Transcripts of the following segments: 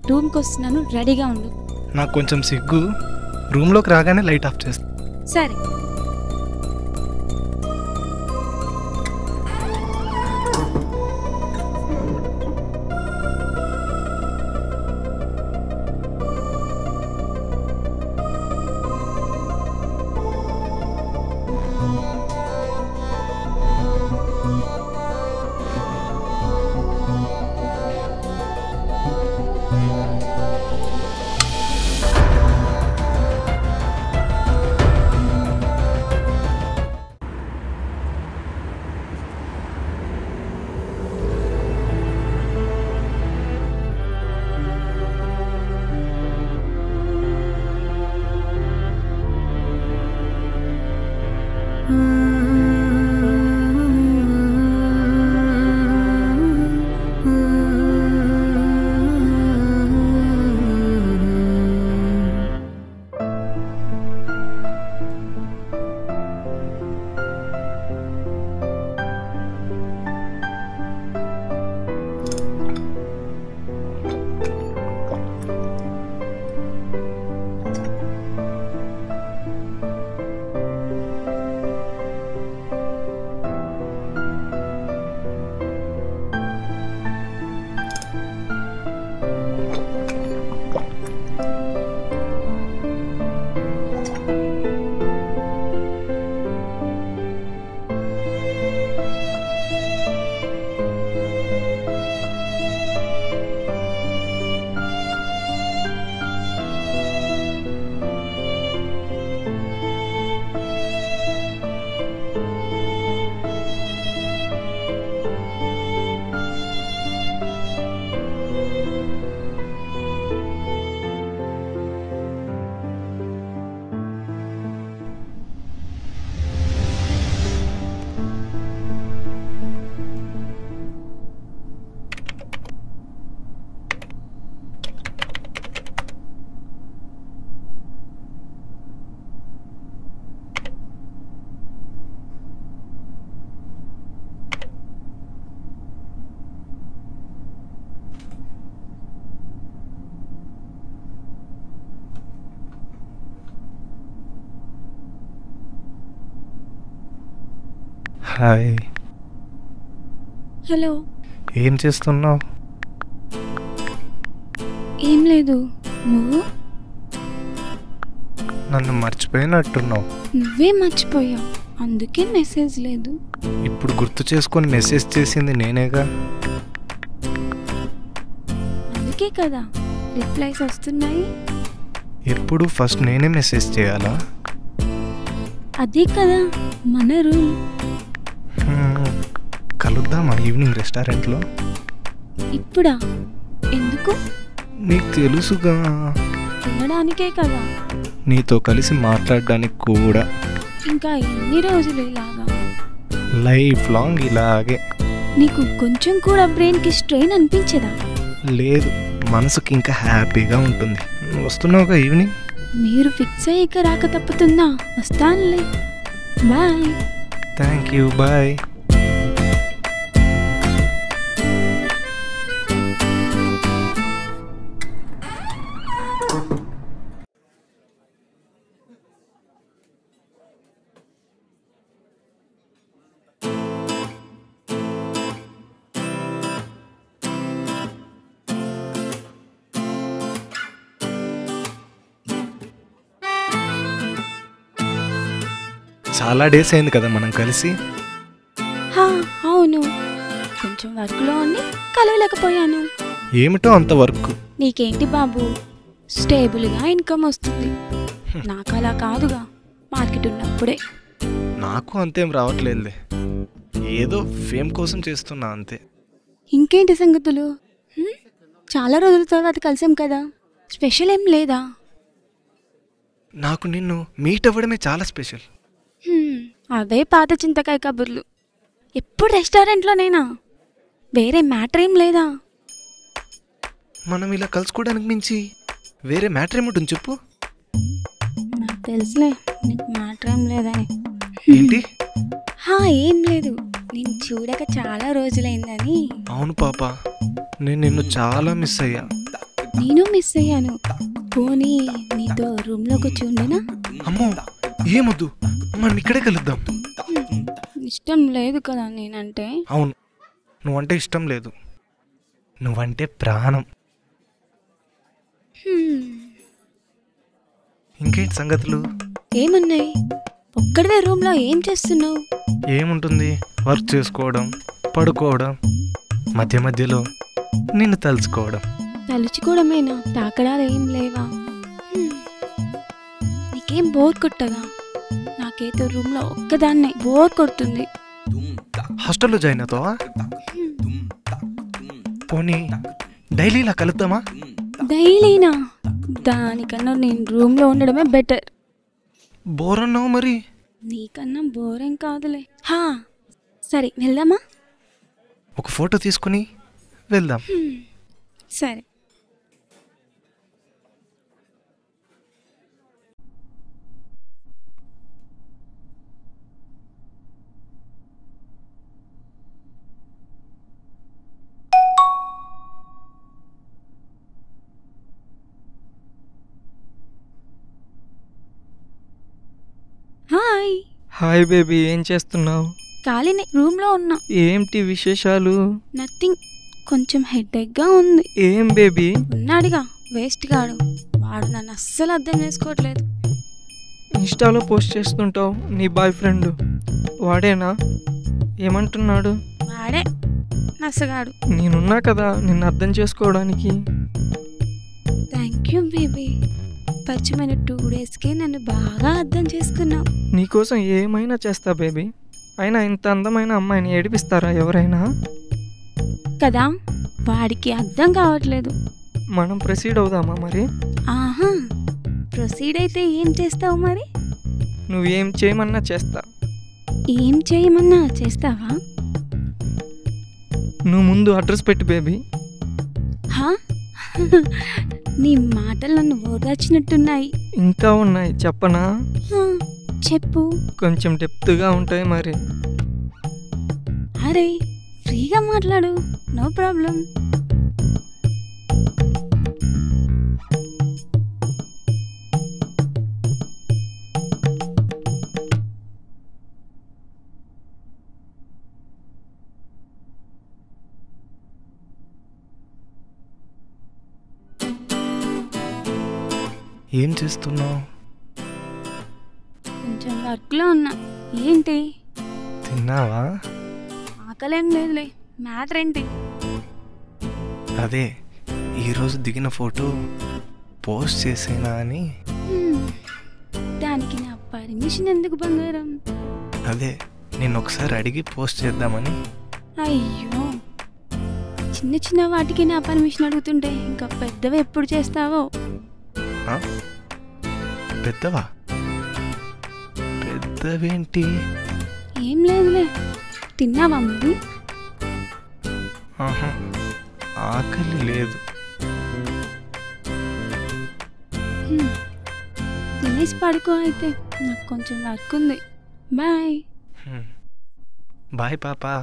రూమ్కి వస్తున్నాను, రెడీగా ఉండు. నాకు కొంచెం సిగ్గు, రూమ్లోకి రాగానే లైట్ ఆఫ్ చేస్తా. సరే. హాయ్. హలో. ఏం చేస్తున్నావు? ఏం లేదు. నువ్వు? నన్ను మర్చిపోయినట్టున్నావు. నువ్వే మర్చిపోయావు, అందుకే మెసేజ్ లేదు. ఇప్పుడు గుర్తు చేసుకొని మెసేజ్ చేసింది నేనేగా. అందుకే కదా రిప్లైస్ వస్తున్నాయి. ఎప్పుడు ఫస్ట్ నేనే మెసేజ్ చేయాలా? అదే కదా మన రూమ్. కలుద్దామా ఈవినింగ్ రెస్టారెంట్లో? ఇప్పుడా? ఎందుకు? నీకు తెలుసుగా, తినడానికే కదా. నీతో కలిసి మాట్లాడడానికి కూడా. ఇంకా ఎన్ని రోజులు ఇలాగా? లైఫ్ లాంగ్ ఇలాగే. నీకు కొంచెం కూడా బ్రెయిన్కి స్ట్రెయిన్ అనిపించదా? లేదు, మనసుకి ఇంకా హ్యాపీగా ఉంటుంది. నువ్వు వస్తున్నావుగా ఈవినింగ్? మీరు ఫిక్స్ అయ్యాక రాక తప్పుతుందా? వస్తానులే. బాయ్. Thank you, bye. చాలా డేస్ అయింది కదా మనం కలిసి. అవును, కొంచెం వర్క్లో అన్ని కలవలేకపోయాను. ఏమిటో అంత వర్క్. నీకేంటి బాబు, స్టేబుల్గా ఇన్కమ్ వస్తుంది. నాకు అలా కాదుగా, మార్కెట్ ఉన్నప్పుడే. నాకు అంతేం రావట్లేదులే, ఏదో ఫేమ్ కోసం చేస్తున్నా అంతే. ఇంకేంటి సంగతులు? చాలా రోజుల తర్వాత కలిసాం కదా, స్పెషల్ ఏం లేదా? నాకు నిన్ను మీట్ అవ్వడమే చాలా స్పెషల్. అవే పాత చింతకాయ కబుర్లు. ఎప్పుడు రెస్టారెంట్లోనైనా, వేరే మ్యాటర్ ఏం లేదా? మనం ఇలా కలుసుకోవడానికి మించి వేరే మ్యాటర్ ఏముంటుంది చెప్పు. నాకు తెలుసులే నీకు మ్యాటర్ ఏం లేదని. ఏంటి? ఏం లేదు, నేను చూడక చాలా రోజులైందని. అవును పాప, నేను నిన్ను చాలా మిస్ అయ్యా. నేను మిస్ అయ్యాను. పోనీ నీతో రూమ్లోకి వచ్చి ఉండనా? అమ్మో ఏమొద్దు, మనం ఇక్కడే కలుద్దాం. ఇష్టం లేదు కదా నేనంటే. అవును, నువ్వంటే ఇష్టం లేదు, నువ్వంటే ప్రాణం. ఇంకేంటి సంగతులు? ఏమన్నాయి? ఒక్కడివే రూమ్లో ఏం చేస్తున్నావు? ఏముంటుంది, వర్క్ చేసుకోవడం, పడుకోవడం, మధ్య మధ్యలో నిన్ను తలుచుకోవడం. తలుచుకోవడమేనా? తాకడాలు ఏం లేవా? నీకేం బోర్ కొట్టదా? నాకైతే రూమ్లో ఒక్కదాన్నే బోర్ కొడుతుంది. హాస్టల్లో జాయిన్ అవుతావా? పోనీ డైలీ ఇలా కలుద్దామా? డైలీనా? దానికన్నా నేను రూమ్లో ఉండడమే బెటర్. బోర్ అన్నావు మరి. నీకన్నా బోరేం కాదులే. సరే వెళ్దామా? ఒక ఫోటో తీసుకుని వెళ్దాం. సరే. హాయ్. హాయ్ బేబీ, ఏం చేస్తున్నావు? ఖాళీనే, రూమ్లో ఉన్నా. ఏంటి విశేషాలు? నథింగ్, కొంచెం హెడేక్గా ఉంది. ఏం బేబీ? ఉన్నాడుగా వేస్ట్ గాడు, వాడు నన్ను అస్సలు అర్థం చేసుకోవట్లేదు. ఇన్స్టాలో పోస్ట్ చేస్తుంటావు, నీ బాయ్ ఫ్రెండ్ వాడేనా? ఏమంటున్నాడు? వాడే నచ్చగాడు. నేనున్నా కదా నిన్ను అర్థం చేసుకోవడానికి. Thank you baby. పరిచయమైన 2 డేస్కే నన్ను బాగా అర్థం చేసుకున్నావు. నీకోసం ఏమైనా చేస్తా బేబీ. అయినా ఇంత అందమైన అమ్మాయిని ఏడిపిస్తారా ఎవరైనా? కదా, వాడికి అర్థం కావట్లేదు. మనం ప్రొసీడ్ అవుదామా మరి? ఆహా, ప్రొసీడ్ అయితే ఏం చేస్తావు మరి? నువ్వేం చేయమన్నా చేస్తా. ఏం చేయమన్నా చేస్తావా? నువ్వు ముందు అడ్రస్ పెట్టు బేబీ. హా? నీ మాటలు నన్ను ఓదార్చినట్టున్నాయి. ఇంకా ఉన్నాయి, చెప్పనా? చెప్పు. కొంచెం డెప్త్గా ఉంటాయి మరి. అరే ఫ్రీగా మాట్లాడు, నో ప్రాబ్లం. ఏం చేస్తున్నావు? కొంచెం వర్క్లో ఉన్నా. ఏంటి? తిన్నావా? ఆకలేం లేదులే. మ్యాటర్ ఏంటి? అదే ఈరోజు దిగిన ఫోటో పోస్ట్ చేసేనా అని. దానికి నా పర్మిషన్ ఎందుకు బంగారం? అదే నేను ఒకసారి అడిగి పోస్ట్ చేద్దామని. అయ్యో, చిన్న చిన్న వాటికి నా పర్మిషన్ అడుగుతుంటే ఇంకా పెద్దవి ఎప్పుడు చేస్తావో? పెద్దవా? పెద్దవేంటి? ఏం లేదులే. తిన్నావా మరి? ఆహా, ఆకలి లేదు. తినేసి పడుకో అయితే, నాకు కొంచెం వర్క్ ఉంది. బాయ్. బాయ్ పాపా.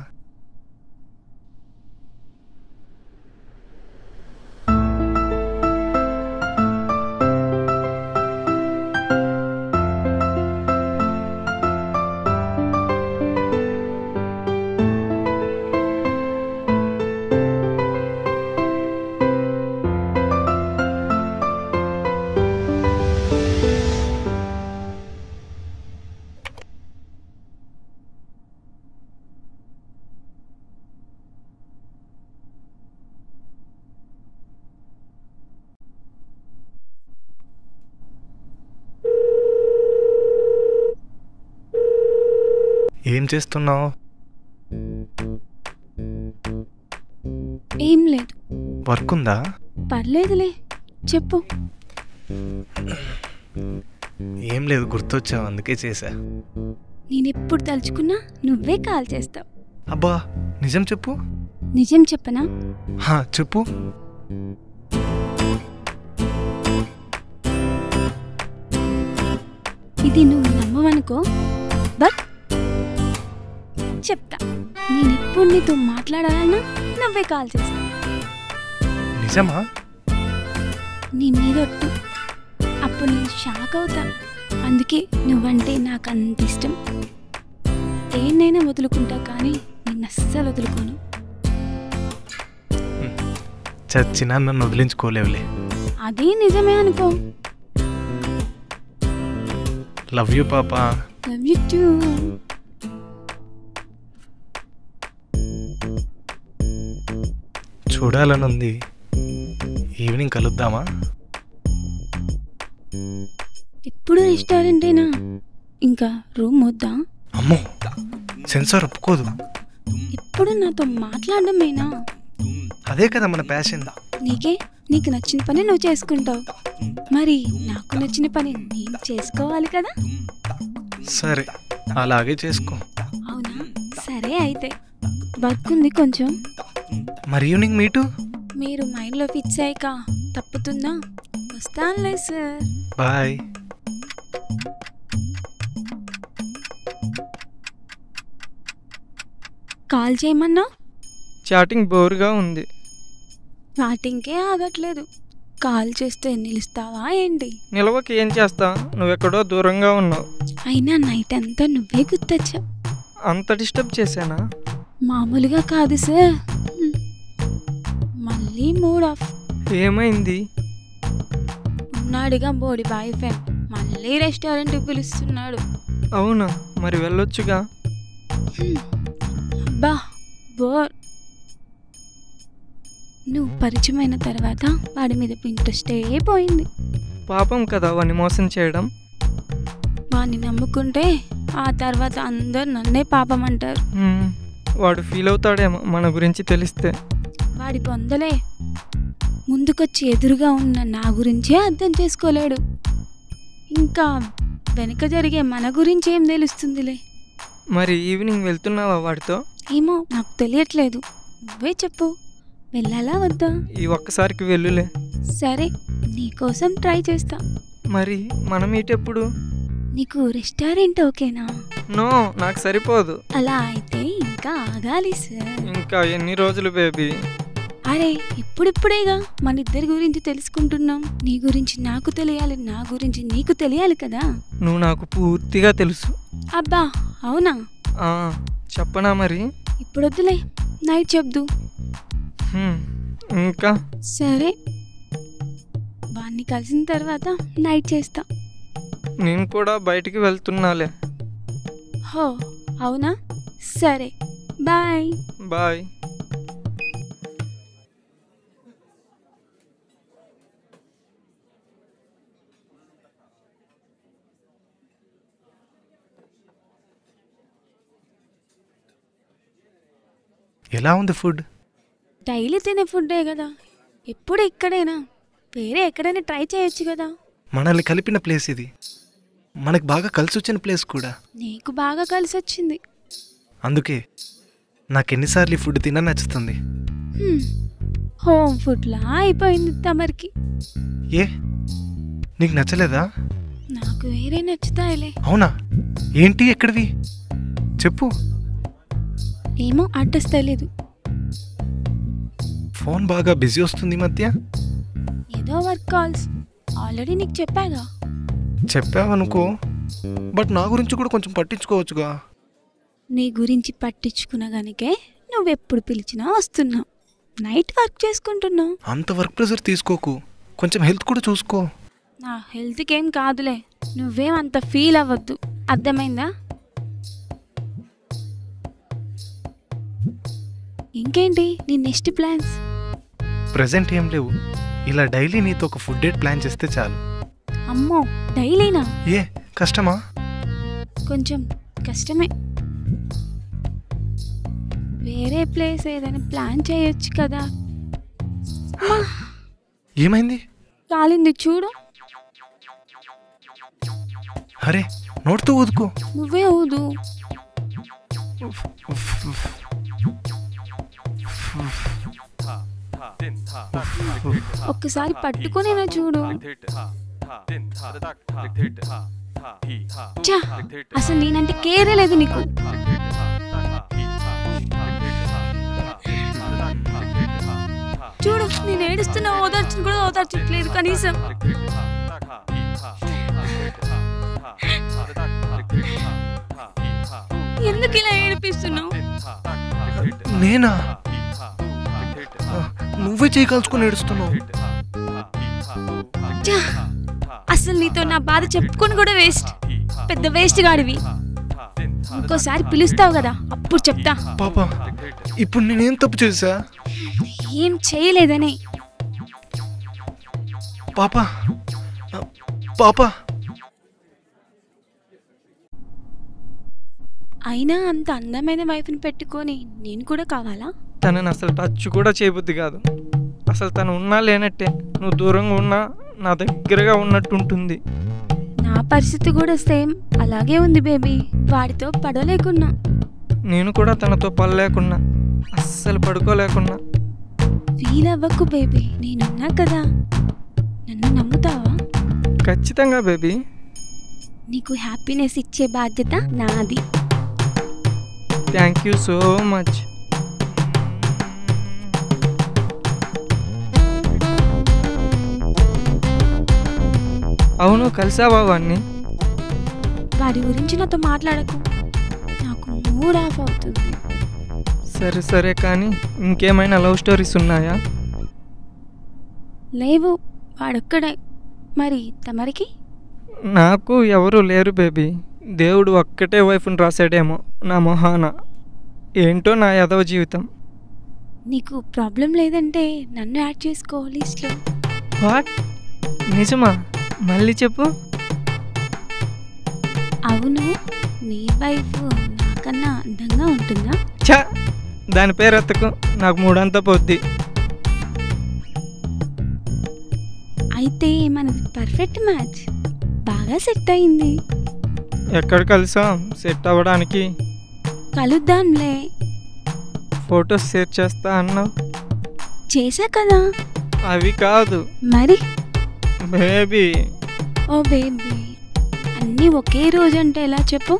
ఏం చేస్తున్నావు? ఏం లేదు. వర్క్ ఉందా? పర్లేదులే, చెప్పు. ఏం లేదు, గుర్తొచ్చావు అందుకే చేశా. నేనెప్పుడు తలుచుకున్నా నువ్వే కాల్ చేస్తావు. అబ్బా, నిజం చెప్పు. నిజం చెప్పనా? చెప్పు. ఇది నువ్వు నమ్మవనుకో, బట్ చెప్తా. నేనెప్పుడు నీతో మాట్లాడాలన్నా నువ్వే కాల్ చేస్తా. నిజమా? నీ మీద ఒట్టు. అప్పుడు నేను షాక్ అవుతా. అందుకే నువ్వంటే నాకు అంత ఇష్టం. దేన్నైనా వదులుకుంటా కానీ నిన్ను అస్సలు వదులుకోను. చచ్చినా నన్ను వదిలించుకోలేవులే. అదే నిజమే అనుకో. లవ్ యూ పాపా. Love you too. చూడాలనుంది. ఈవినింగ్ కలుద్దామా? ఎప్పుడు రెస్టారెంటేనా? ఇంకా రూమ్ వద్దా? అమ్మో, సెన్సార్ ఒప్పుకోదు. ఎప్పుడు నాతో మాట్లాడమేనా? అదే కదా మన ప్యాషన్. నీకు నచ్చిన పని నువ్వు చేసుకుంటావు, మరి నాకు నచ్చిన పని నేను చేసుకోవాలి కదా. సరే, అలాగే చేసుకో. అవునా? సరే అయితే. వర్క్ ఉంది కొంచెం. మరి ఈవినింగ్ మీటు? మీరు మైండ్లో ఫిక్స్ అయ్యాక తప్పుతుందా? వస్తానులే సార్. బాయ్. కాల్ చేయమన్నా? చాటింగ్ బోర్గా ఉంది. చాటింగ్కే ఆగట్లేదు. కాల్ చేస్తే నిలుస్తావా ఏంటి? నిలవకి ఏం చేస్తా, నువ్వెక్కడో దూరంగా ఉన్నావు. అయినా నైట్ అంతా నువ్వే గుర్తొచ్చావు. అంత డిస్టర్బ్ చేశానా? మామూలుగా కాదు సార్. మళ్ళీ మూడ్ ఆఫ్. ఏమైంది? ఉన్నాడుగా బోడి బాయ్ ఫ్రెండ్, మళ్ళీ రెస్టారెంట్కి పిలుస్తున్నాడు. అవునా? మరి వెళ్ళొచ్చుగా. అబ్బా బోర్. నువ్వు పరిచయమైన తర్వాత వాడి మీద ఇంట్రెస్టే పోయింది. పాపం కదా వాడిని మోసం చేయడం. వాడిని నమ్ముకుంటే ఆ తర్వాత అందరు నన్నే పాపం అంటారు. వాడు ఫీల్ అవుతాడేమో మన గురించి తెలిస్తే. వాడి బొందలే. ముందుకొచ్చి ఎదురుగా ఉన్న నా గురించే అర్థం చేసుకోలేడు. ఇంకా వెనక జరిగే మన గురించి ఏం తెలుస్తుందిలే. మరి ఈవినింగ్ వెళ్తున్నావా వాడితో? ఏమో నాకు తెలియట్లేదు. నువ్వే చెప్పు, వెళ్ళాలా వద్దా? ఈ ఒక్కసారికి వెళ్ళులే. సరే, నీకోసం ట్రై చేస్తా. మరి మనం మీటెప్పుడు? నీకు రెస్టారెంట్ ఓకేనా? నో, నాకు సరిపోదు. అలా అయితే ఇంకా ఆగాలి సార్. ఇంకా ఎన్ని రోజులు బేబీ? అరే ఇప్పుడిప్పుడేగా మన ఇద్దరి గురించి తెలుసుకుంటున్నాం. నీ గురించి నాకు తెలియాలి, నా గురించి నీకు తెలియాలి కదా. నువ్వు నాకు పూర్తిగా తెలుసు. అబ్బా అవునా? చెప్పనా మరి? ఇప్పుడు వద్దులే, నైట్ చెప్దు. ఇంకా సరే, వాణ్ణి కలిసిన తర్వాత నైట్ చేస్తా. నేను కూడా బయటికి వెళ్తున్నాలే. హో అవునా? సరే, బాయ్. బాయ్. ఎలా ఉంది ఫుడ్? డైలీ తినే ఫుడ్డే కదా, ఎప్పుడు ఇక్కడేనా? వేరే ఎక్కడైనా ట్రై చేయొచ్చు కదా. మనల్ని కలిపిన ప్లేస్ ఇది, మనకు బాగా కలిసి వచ్చిన ప్లేస్ కూడా. నీకు బాగా కలిసి వచ్చింది. అందుకే నాకెన్నిసార్లు ఈ ఫుడ్ తిన్నా నచ్చుతుంది. హోమ్ ఫుడ్లా అయిపోయింది తమరికి. ఏ, నీకు నచ్చలేదా? నాకు వేరే నచ్చుతాయిలే. అవునా? ఏంటి, ఎక్కడివి చెప్పు. ఏమో అడ్రస్ తెలీదు. ఫోన్ బాగా బిజీ వస్తుంది ఈ మధ్య. ఏదో వర్క్ కాల్స్. ఆల్రెడీ నీకు చెప్పాగా. చెప్పావనుకో, బట్ నా గురించి కూడా కొంచెం పట్టించుకోవచ్చుగా. నీ గురించి పట్టించుకున్న గనికే నువ్వెప్పుడు పిలిచినా వస్తున్నావు. నైట్ వర్క్ చేసుకుంటున్నావు. అంత వర్క్ ప్రెషర్ తీసుకోకు, కొంచెం హెల్త్ కూడా చూసుకో. నా హెల్త్కి ఏం కాదులే, నువ్వేం అంత ఫీల్ అవ్వద్దు, అర్థమైందా? ఇంకేంటి నీ నెక్స్ట్ ప్లాన్స్? ప్రెజెంట్ ఏం లేవు. ఇలా డైలీ నీతో ఒక ఫుడ్ డేట్ ప్లాన్ చేస్తే చాలు. అమ్మో, డైలీనా? ఏ కష్టమా? కొంచెం కష్టమే. వేరే ప్లేస్ ఏదైనా ప్లాన్ చేయొచ్చు కదా. ఏమైంది? కాలింది చూడు. అరే, నోట్తో ఊదుకో. నువ్వే ఊదు. ఒక్కసారి పట్టుకునేనా చూడు. ఛా, అసలు నేనంటే కేరే లేదు నీకు. చూడు నేను నేను ఏడుస్తున్నా ఓదార్చిన కూడా ఓదార్చట్లేదు కనీసం. ఎందుకు ఇలా ఏడిపిస్తున్నావు? నేనా? నువ్వే చేయగలుచుకుని ఏడుస్తున్నావు. అసలు నీతో నా బాధ చెప్పుకొని కూడా వేస్ట్. పెద్ద వేస్ట్ గాడివి. ఇంకోసారి పిలుస్తావు కదా అప్పుడు చెప్తా. పాపా ఇప్పుడు నేనేం తప్పు చేశా? ఏం చేయలేదనే. పాపా పాపా అయినా అంత అందమైన వైఫ్ని పెట్టుకొని నేను కూడా కావాలా? తనని అసలు టచ్ కూడా చేయబుద్ది కాదు. అసలు తను ఉన్నా లేనట్టే. నువ్వు దూరంగా ఉన్నా నా దగ్గరగా ఉన్నట్టు ఉంటుంది. నా పరిస్థితి కూడా సేమ్ అలాగే ఉంది బేబీ. వాడితో పడలేకున్నా. నేను కూడా తనతో పడలేకున్నా, అస్సలు పడుకోలేకున్నా. ఫీల్ అవ్వకు బేబీ, నేనున్నా కదా. నన్ను నమ్ముతావా? ఖచ్చితంగా బేబీ. నీకు హ్యాపీనెస్ ఇచ్చే బాధ్యత నాది. Thank you so much. అవును, కలిసావా వాడిని? వాడి గురించి నాతో మాట్లాడకు, నాకు మూడ్ ఆఫ్ అవుతుంది. సరే సరే, కానీ ఇంకేమైనా లవ్ స్టోరీస్ ఉన్నాయా? లేవు, వాడొక్కడే. మరి తమరికి? నాకు ఎవరు లేరు బేబీ. దేవుడు ఒక్కటే వైఫ్ని రాశాడేమో నా మొహాన. ఏంటో నా యాదవ జీవితం. నీకు ప్రాబ్లం లేదంటే నన్ను యాడ్ చేసుకో లిస్ట్లో. వాట్? నిజమా? మళ్ళీ చెప్పు. అవును, నీ వైఫ్ నాకన్నా అందంగా ఉంటుందా? చా, దాని పేరు ఎత్తకు, నాకు మూడంతా పోద్ది. అయితే మనది పర్ఫెక్ట్ మ్యాచ్. బాగా సెట్ అయింది. ఎక్కడ కలిసాం సెట్ అవ్వడానికి? కలుద్దాంలే. ఫొటోస్ షేర్ చేస్తా అన్నావు. చేశా కదా. అవి కాదు మరి బేబీ. ఓ బేబీ, అన్నీ ఒకే రోజు అంటే ఎలా చెప్పు?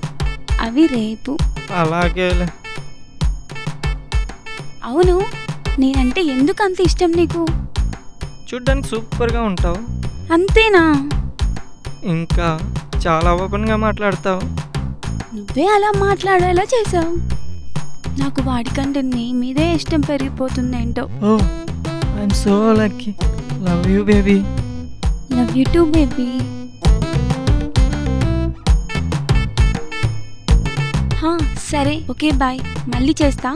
అవి రేపు. అలాగేలే. అవును, నేనంటే ఎందుకు అంత ఇష్టం నీకు? చూడ్డానికి సూపర్గా ఉంటావు. అంతేనా? ఇంకా చాలా ఓపెన్గా మాట్లాడతావు. నువ్వే అలా మాట్లాడేలా చేసావు. నాకు వాడికంటే నీ మీదే ఇష్టం పెరిగిపోతుందేంటో. Oh, I'm so lucky. Love you baby. Love you too baby. సరే, ఓకే, బాయ్. మళ్ళీ చేస్తా.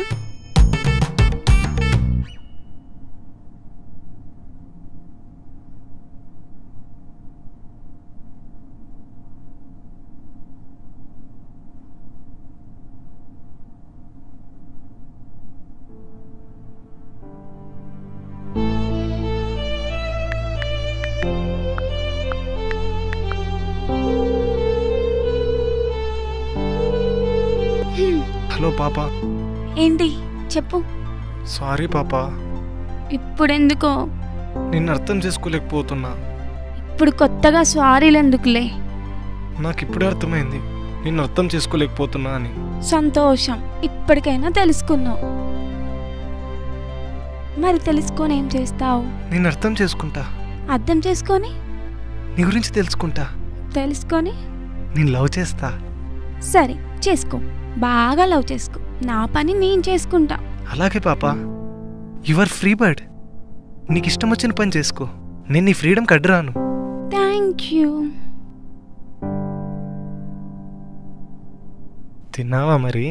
హలో పాపా. ఏంటి చెప్పు. సారీ పాపా. ఇప్పుడెందుకో? నిన్ను అర్థం చేసుకోలేకపోతున్నా. ఇప్పుడు కొత్తగా సారీలు ఎందుకులే. నాకు ఇప్పుడే అర్థమైంది నిన్ను అర్థం చేసుకోలేకపోతున్నా అని. సంతోషం, ఇప్పటికైనా తెలుసుకున్నావు. మరి తెలుసుకొని ఏం చేస్తావు? నిన్ను అర్థం చేసుకుంటా. అర్థం చేసుకొని? నీ గురించి తెలుసుకుంటా. తెలుసుకొని నేను లవ్ చేస్తా. సరే, చేసుకో. బాగా లవ్ చేసుకో. నా పని నేను చేసుకుంటా. అలాగే పాపా. Your free bird. నీకు ఇష్టం వచ్చిన పని చేసుకో. నేను నీ ఫ్రీడమ్కి అడ్డురాను. Thank you. తిన్నావా మరి?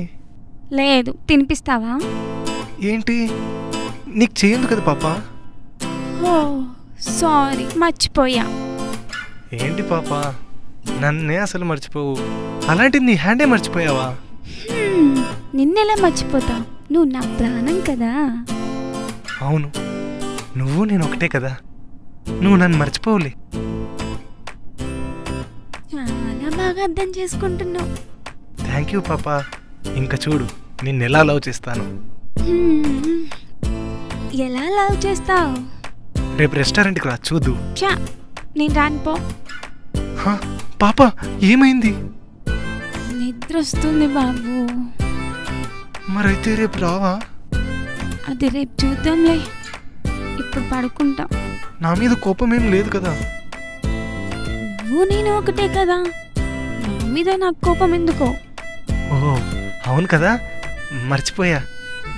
లేదు, తినిపిస్తావా? ఏంటి, నీకు చేయందు కదా పాపా. ఓ సారీ, మర్చిపోయా. ఏంటి పాపా, నన్నే అసలు మర్చిపోవు. అలాంటిది నీ హ్యాండే మర్చిపోయావా? నిన్నెలా మర్చిపోతావు? నువ్వు నా ప్రాణం కదా. అవును, నువ్వు నేను ఒకటే కదా. నువ్వు నన్ను మర్చిపోవులే. చాలా బాగా అర్థం చేసుకుంటున్నావు. థ్యాంక్ యూ పాపా. ఇంకా చూడు నిన్ను ఎలా లవ్ చేస్తాను. ఎలా లవ్ చేస్తావు? రేపు రెస్టారెంట్కి రా, చూద్దు. చా, నేను రానుపో. పాపా, ఏమైంది? నిద్ర వస్తుంది బాబు. మరైతే రేపు రావా? అది రేపు చూద్దాంలే. ఇప్పుడు పడుకుంటా. నా మీద కోపం ఏం లేదు కదా. నువ్వు నేను ఒకటే కదా, నా మీద నాకు కోపం ఎందుకో. ఓ అవును కదా, మర్చిపోయా.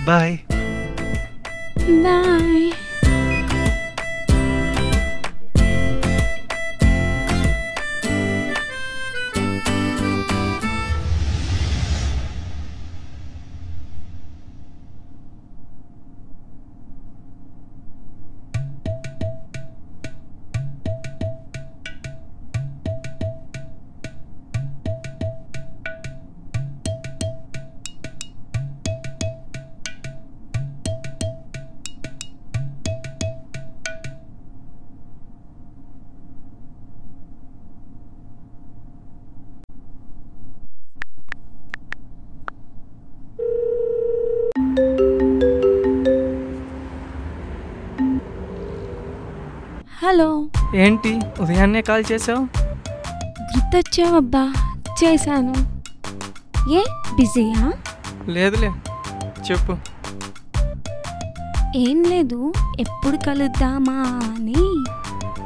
బాయ్. బాయ్. హలో. ఏంటి ఉదయాన్నే కాల్ చేసావు? గుర్తొచ్చావబ్బా, చేశాను. ఏ బిజీయా? లేదులే, చెప్పు. ఏం లేదు, ఎప్పుడు కలుద్దామా అని.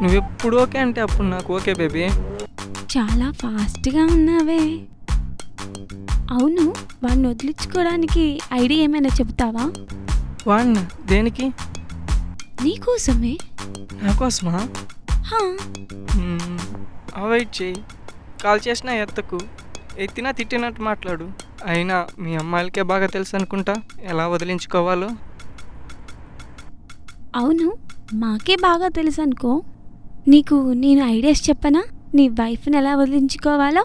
నువ్వెప్పుడు ఓకే అంటే అప్పుడు నాకు ఓకే బేబీ. చాలా ఫాస్ట్గా ఉన్నావే. అవును, వాడిని వదిలించుకోవడానికి ఐడియా ఏమైనా చెప్తావా? వాడినా? దేనికి? నీకోసమే. నాకోసమా? హా. అవాయిడ్ చేయి. కాల్ చేసినా ఎత్తకు, ఎత్తినా తిట్టినట్టు మాట్లాడు. అయినా మీ అమ్మాయిలకే బాగా తెలుసు అనుకుంటా ఎలా వదిలించుకోవాలో. అవును, మాకే బాగా తెలుసు అనుకో. నీకు నేను ఐడియాస్ చెప్పనా, నీ వైఫ్ని ఎలా వదిలించుకోవాలో?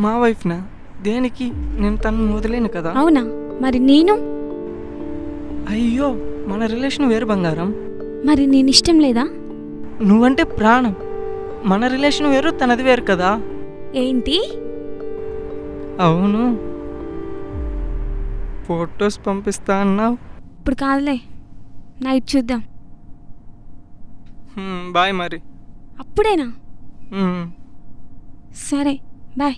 మా వైఫ్నా? దేనికి? నేను తనను వదిలేను కదా. అవునా, మరి నేను? అయ్యో, మన రిలేషన్ వేరు బంగారం. మరి నేను ఇష్టం లేదా? నువ్వంటే ప్రాణం. మన రిలేషన్ వేరు, తనది వేరు కదా. ఏంటి? అవును. ఫొటోస్ పంపిస్తా అన్నావు. ఇప్పుడు కాదులే, నైట్ చూద్దాం. బాయ్ మరి. అప్పుడేనా? సరే బాయ్.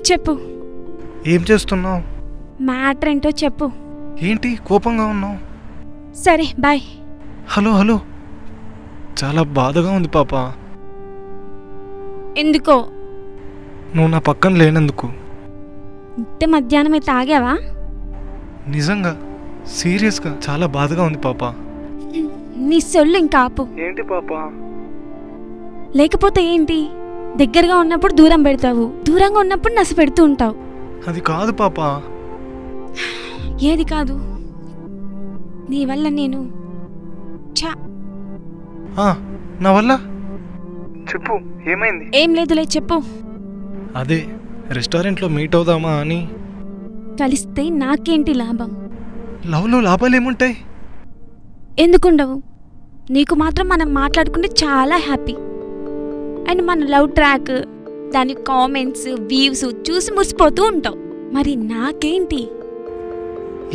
చెప్పు. ఏం చేస్తున్నావు? మ్యాటర్ ఏంటో చెప్పు. ఏంటి కోపంగా ఉన్నావు? సరే బాయ్. హలో హలో, చాలా బాధగా ఉంది పాప. ఎందుకో? నువ్వు నా పక్కన లేనందుకు. ఇంత మధ్యాహ్నమే తాగావా? నిజంగా సీరియస్గా చాలా బాధగా ఉంది పాప. నీ సొల్లు ఇంకా ఆపు. ఏంటి పాప? లేకపోతే ఏంటి? దగ్గరగా ఉన్నప్పుడు దూరం పెడతావు, దూరంగా ఉన్నప్పుడు నస పెడుతూ ఉంటావు. అది కాదు పాప. ఏది కాదు? నీ వల్ల నేను నా వల్ల? చెప్పు, ఏమైంది? ఏం లేదులే, చెప్పు. అదే రెస్టారెంట్లో మీట్ అవుదామా అని. కలిస్తే నాకేంటి లాభం? లవ్లో లాభాలు ఏముంటాయి? ఎందుకుండవు? నీకు మాత్రం మనం మాట్లాడుకుంటే చాలా హ్యాపీ. అండ్ మన లవ్ ట్రాక్, దాని కామెంట్స్, వ్యూస్ చూసి మురిసిపోతూ ఉంటావు. మరి నాకేంటి?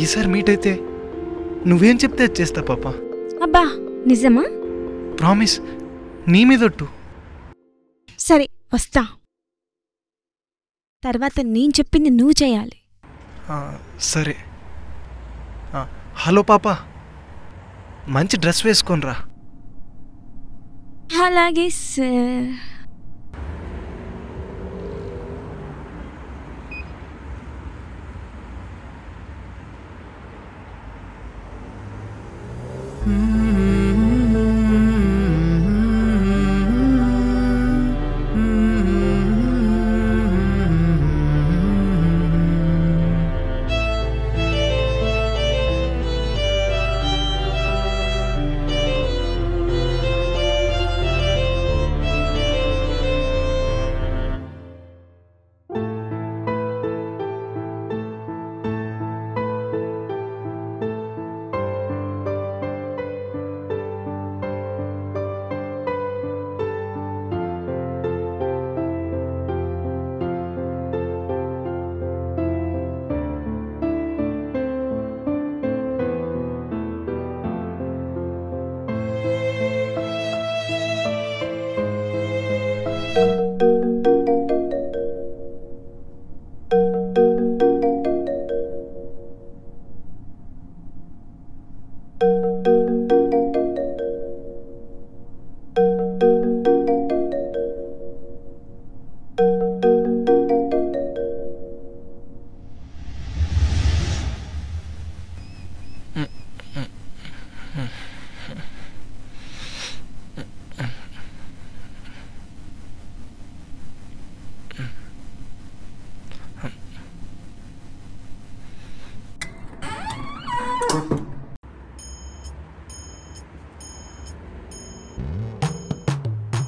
ఈసారి మీట్ అయితే నువ్వేం చెప్తే చేస్తా పాప. అబ్బా, నిజమా? ప్రామిస్, నీ మీదొట్టు. సరే వస్తా. తర్వాత నేను చెప్పింది నువ్వు చేయాలి. సరే. హలో పాప, మంచి డ్రెస్ వేసుకొనిరా. అలాగే సార్.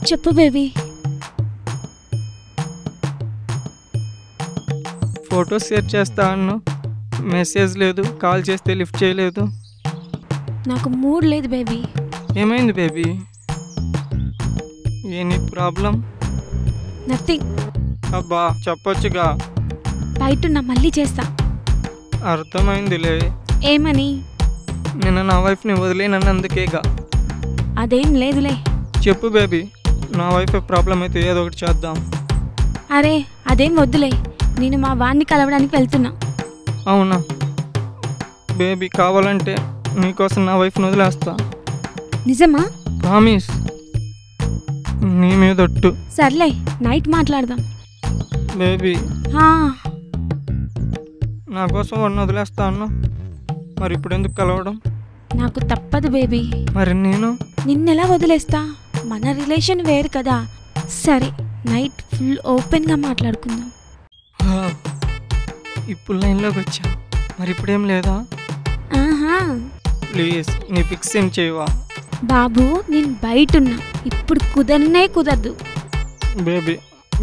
చెప్పు బేబీ. ఫోటోస్ షేర్ చేస్తా అన్నా, మెసేజ్ లేదు, కాల్ చేస్తే లిఫ్ట్ చేయలేదు. నాకు మూడ్ లేదు బేబీ. ఏమైంది బేబీ? Any problem? నథింగ్. అబ్బా చెప్పొచ్చుగా. బయటున్నా, మళ్ళీ చేస్తా. అర్థమైందిలే. ఏమని? నేను నా వైఫ్ని వదిలేనందుకేగా. అదేం లేదులే. చెప్పు బేబీ, నా వైఫ్ ప్రాబ్లం అయితే ఏదో ఒకటి చేద్దాం. అరే అదేం వద్దులే, నేను మా వాడిని కలవడానికి వెళ్తున్నా. అవునా బేబీ, కావాలంటే నీకోసం నా వైఫ్ని వదిలేస్తా. నిజమా? ప్రామిస్, నీ మీదొట్టు. సర్లే, నైట్ మాట్లాడదాం. బేబీ హా, నా కోసం వాడిని వదిలేస్తా అన్నా, మరి ఇప్పుడు ఎందుకు కలవడం? నాకు తప్పదు బేబీ. మరి నేను నిన్నెలా వదిలేస్తా? మన రిలేషన్ వేరు కదా. సరే, నైట్ ఫుల్ ఓపెన్గా మాట్లాడుకుందాం. ఇప్పుడు లైన్లోకి వచ్చా, మరి ఇప్పుడేం లేదా? ఆహా, ప్లీజ్ నీ పిక్స్ సెండ్ చేయవా? బాబు నేను బయటున్నా, ఇప్పుడు కుదరనే కుదరదు. Baby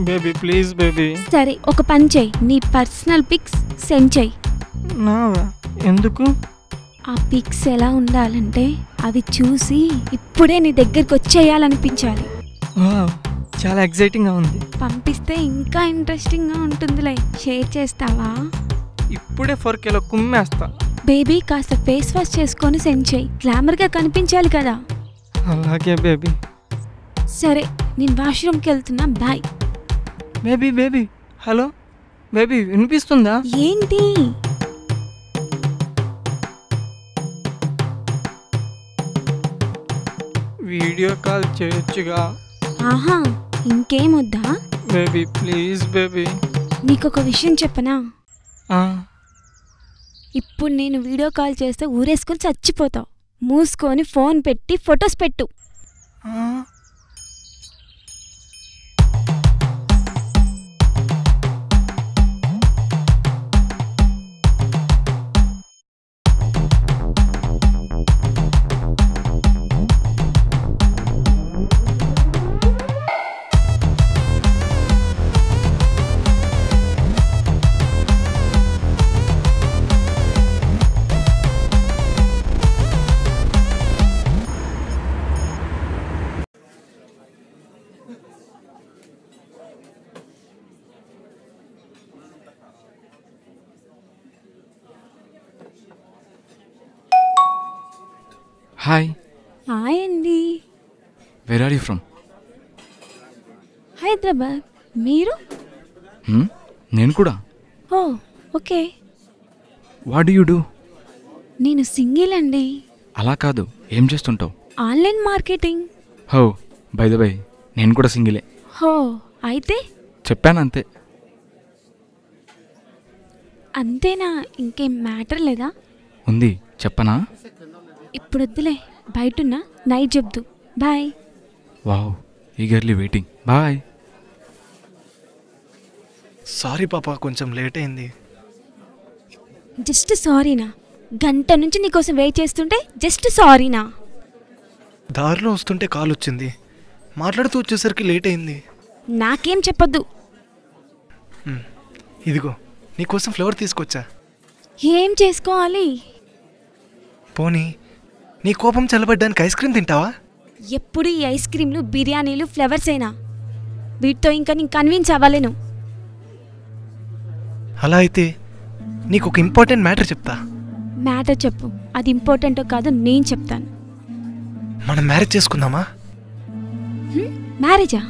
baby please baby. సరే, ఒక పని చెయ్యి, నీ పర్సనల్ పిక్స్ సెండ్ చెయ్యి. నావా? ఎందుకు? ఆ పిక్స్ ఎలా ఉండాలంటే అవి చూసి ఇప్పుడే నీ దగ్గరికి వచ్చేయాలనిపించాలి. చాలా ఎక్సైటింగ్గా ఉంది. పంపిస్తే ఇంకా ఇంట్రెస్టింగ్గా ఉంటుందిలే. షేర్ చేస్తావా? ఇప్పుడే 4 కిలో కుమ్మేస్తా. బేబీ కాస్త ఫేస్ వాష్ చేసుకొని సెండ్ చేయి, గ్లామర్గా కనిపించాలి కదా. అలాగే బేబీ. సరే, నేను వాష్రూమ్కి వెళ్తున్నా, bye. Baby baby hello baby, వినిపిస్తుందా? ఏంటి? వీడియో కాల్ చేయొచ్చుగా? ఆహా, ఇంకేమొద్దా? Baby please baby. నీకొక విషయం చెప్పనా? ఇప్పుడు నేను వీడియో కాల్ చేస్తే ఊరేసుకొని చచ్చిపోతావు. మూసుకొని ఫోన్ పెట్టి ఫొటోస్ పెట్టు. హాయ్. హాయ్ అండి. Where are you from? Hyderabad. మీరు? నేను కూడా. Oh okay. What do you do? నేను సింగిల్ అండి. అలా కాదు, ఏం చేస్తుంటావు? Online marketing. హో, బై ద బై నేను కూడా సింగిలే. హో, అయితే చెప్పాను అంతే. అంతేనా? ఇంకేం మ్యాటర్ లేదా? ఉంది, చెప్పనా? ఇప్పుడు వద్దులే, బయటున్నా, నైట్ చెప్దు. Bye. Wow, eagerly waiting. Bye. Sorry పాప, కొంచెం లేట్ అయింది. జస్ట్ సారీనా? గంట నుంచి నీకోసం వెయిట్ చేస్తుంటే జస్ట్ సారీనా? దారిలో వస్తుంటే కాల్ వచ్చింది, మాట్లాడుతూ వచ్చేసరికి లేట్ అయింది. నాకేం చెప్పొద్దు. ఇదిగో నీకోసం ఫ్లేవర్ తీసుకొచ్చా. ఏం చేసుకోవాలి? పోనీ నీ కోపం చల్లబడ్డానికి ఐస్ క్రీమ్ తింటావా? ఎప్పుడు ఈ ఐస్ క్రీమ్లు, బిర్యానీలు, ఫ్లేవర్సేనా? వీటితో ఇంకా నేను కన్విన్స్ అవ్వలేను. అలా అయితే నీకు ఒక ఇంపార్టెంట్ మ్యాటర్ చెప్తా. మ్యాటర్ చెప్పు. అది ఇంపార్టెంటో కాదో నేను చెప్తాను. మనం మ్యారేజ్ చేసుకుందామా? మ్యారేజా?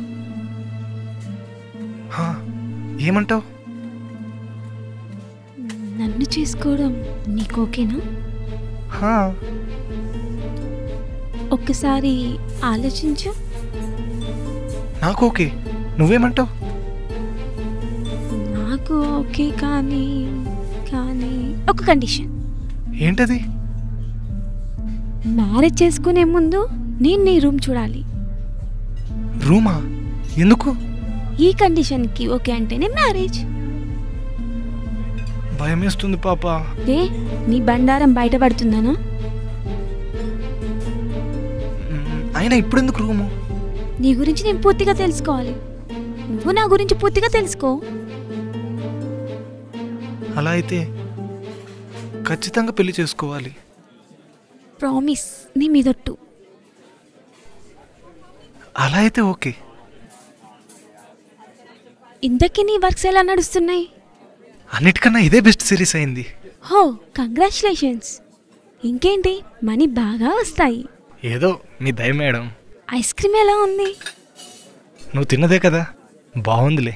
హా, ఏమంటావు? నన్ను చేసుకోవడం నీకు ఓకేనా? హా, ఒక్కసారి ఆలోచించు. నాకు ఓకే. నువ్వేమంటావు? నాకు ఓకే, కానీ కానీ ఒక కండిషన్. ఏంటది? మ్యారేజ్ చేసుకునే ముందు నేను నీ రూమ్ చూడాలి. రూమా? ఎందుకు? ఈ కండిషన్కి ఓకే అంటేనే మ్యారేజ్. భయమేస్తుంది పాప. ఏ నీ బండారం బయటపడుతుందనా? అయినా ఇప్పుడెందుకు రూము? నీ గురించి నేను పూర్తిగా తెలుసుకోవాలి. నువ్వు నా గురించి పూర్తిగా తెలుసుకో. అలా అయితే ఖచ్చితంగా పెళ్లి చేసుకోవాలి. ప్రామిస్, నీ మీదొట్టు. అలా అయితే ఓకే. ఇంతకీ నీ వర్క్స్ ఎలా నడుస్తున్నాయి? అన్నిటికన్నా ఇదే బెస్ట్ సిరీస్ అయింది. హో, కంగ్రాచులేషన్స్. ఇంకేంటి, మనీ బాగా వస్తాయి. ఏదో మీ దయ మేడం. ఐస్ క్రీమ్ ఎలా ఉంది? నువ్వు తిన్నదే కదా, బాగుందిలే.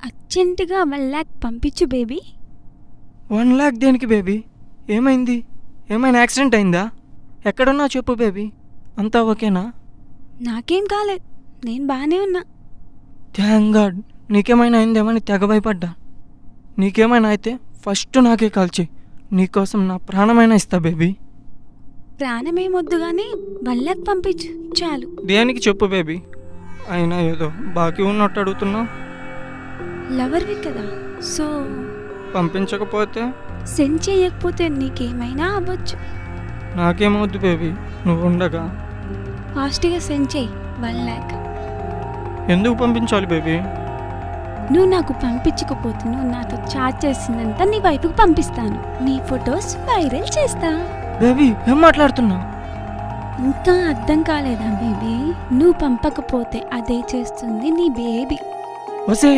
అర్జెంటుగా 1 lakh పంపించు బేబీ. 1 lakh దేనికి బేబీ? ఏమైంది? ఏమైనా యాక్సిడెంట్ అయిందా? ఎక్కడున్నా చెప్పు బేబీ. అంతా ఓకేనా? నాకేం కాలేదు, నేను బాగానే ఉన్నా. Thank God. నీకేమైనా అయిందేమని తెగ భయపడ్డా. నీకేమైనా అయితే ఫస్ట్ నాకే కాల్ చేయి. నీకోసం నా ప్రాణమైనా ఇస్తా బేబీ. ప్రాణమేమొద్దు కానీ 1 lakh పంపించు చాలు. దేనికి చెప్పు బేబీ. అయినా ఏదో బాకీ ఉన్నట్టు అడుగుతున్నావు. లవర్వి కదా, సో పంపించకపోతే? సెండ్ చేయకపోతే నీకేమైనా అవ్వచ్చు. నాకేమవుద్దు బేబీ, నువ్వు ఉండగా. ఫాస్ట్గా సెండ్ చేయి 1 lakh. ఎందుకు పంపించాలి బేబీ? నువ్వు నాకు పంపించకపోతే నువ్వు నాతో చాట్ చేసిందంతా నీ వైపుకి పంపిస్తాను. నీ ఫొటోస్ వైరల్ చేస్తా. బేబీ ఏం మాట్లాడుతున్నావు? ఇంకా అర్థం కాలేదా బేబీ? నువ్వు పంపకపోతే అదే చేస్తుంది నీ బేబీ. వసే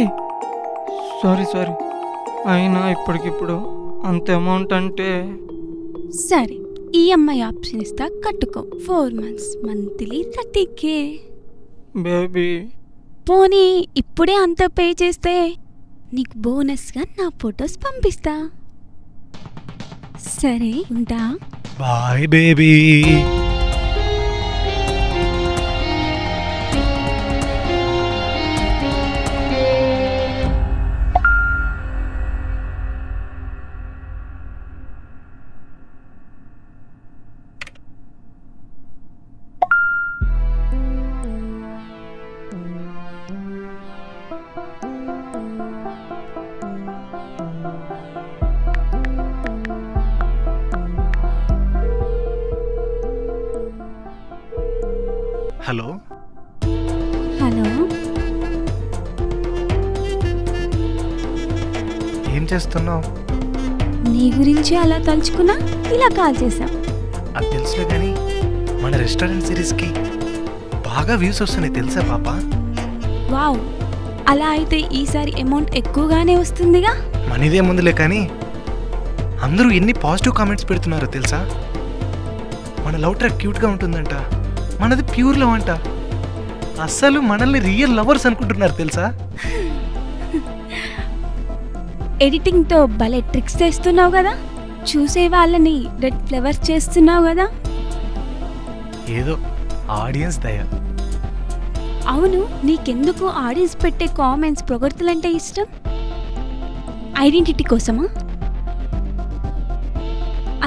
సారీ. అయినా ఇప్పటికిప్పుడు అంత అమౌంట్ అంటే. సరే, ఈఎంఐ ఆప్షన్ ఇస్తా, కట్టుకో. 4 months, మంత్లీ 30K. బేబీ పోనీ ఇప్పుడే అంత పే చేస్తే నీకు బోనస్గా నా ఫొటోస్ పంపిస్తా. సరే, ఉంటా. Bye baby. హలో హలో, ఏం చేస్తున్నావు? నీ గురించి అలా తలుచుకున్నా ఇలా కాల్ చేశా. అది తెలుసులే కానీ మన రెస్టారెంట్ సిరీస్కి బాగా వ్యూస్ వస్తున్నాయి తెలుసా పాప? వావ్, అలా అయితే ఈసారి అమౌంట్ ఎక్కువగానే వస్తుందిగా. మనీదే ముందులే కానీ అందరూ ఎన్ని పాజిటివ్ కామెంట్స్ పెడుతున్నారో తెలుసా? మన లవ్ ట్రాక్ క్యూట్గా ఉంటుందంట, మనది ప్యూర్ లవ్ అంట. అస్సలు మనల్ని రియల్ లవర్స్ అనుకుంటున్నారు తెలుసా? ఎడిటింగ్తో భలే ట్రిక్స్ చేస్తున్నావు కదా, చూసే వాళ్ళని రెడ్ ఫ్లవర్స్ చేస్తున్నావు కదా. ఏదో ఆడియన్స్ దయ. అవును, నీకెందుకు ఆడియన్స్ పెట్టే కామెంట్స్ పొగడ్తలంటే ఇష్టం? ఐడెంటిటీ కోసమా?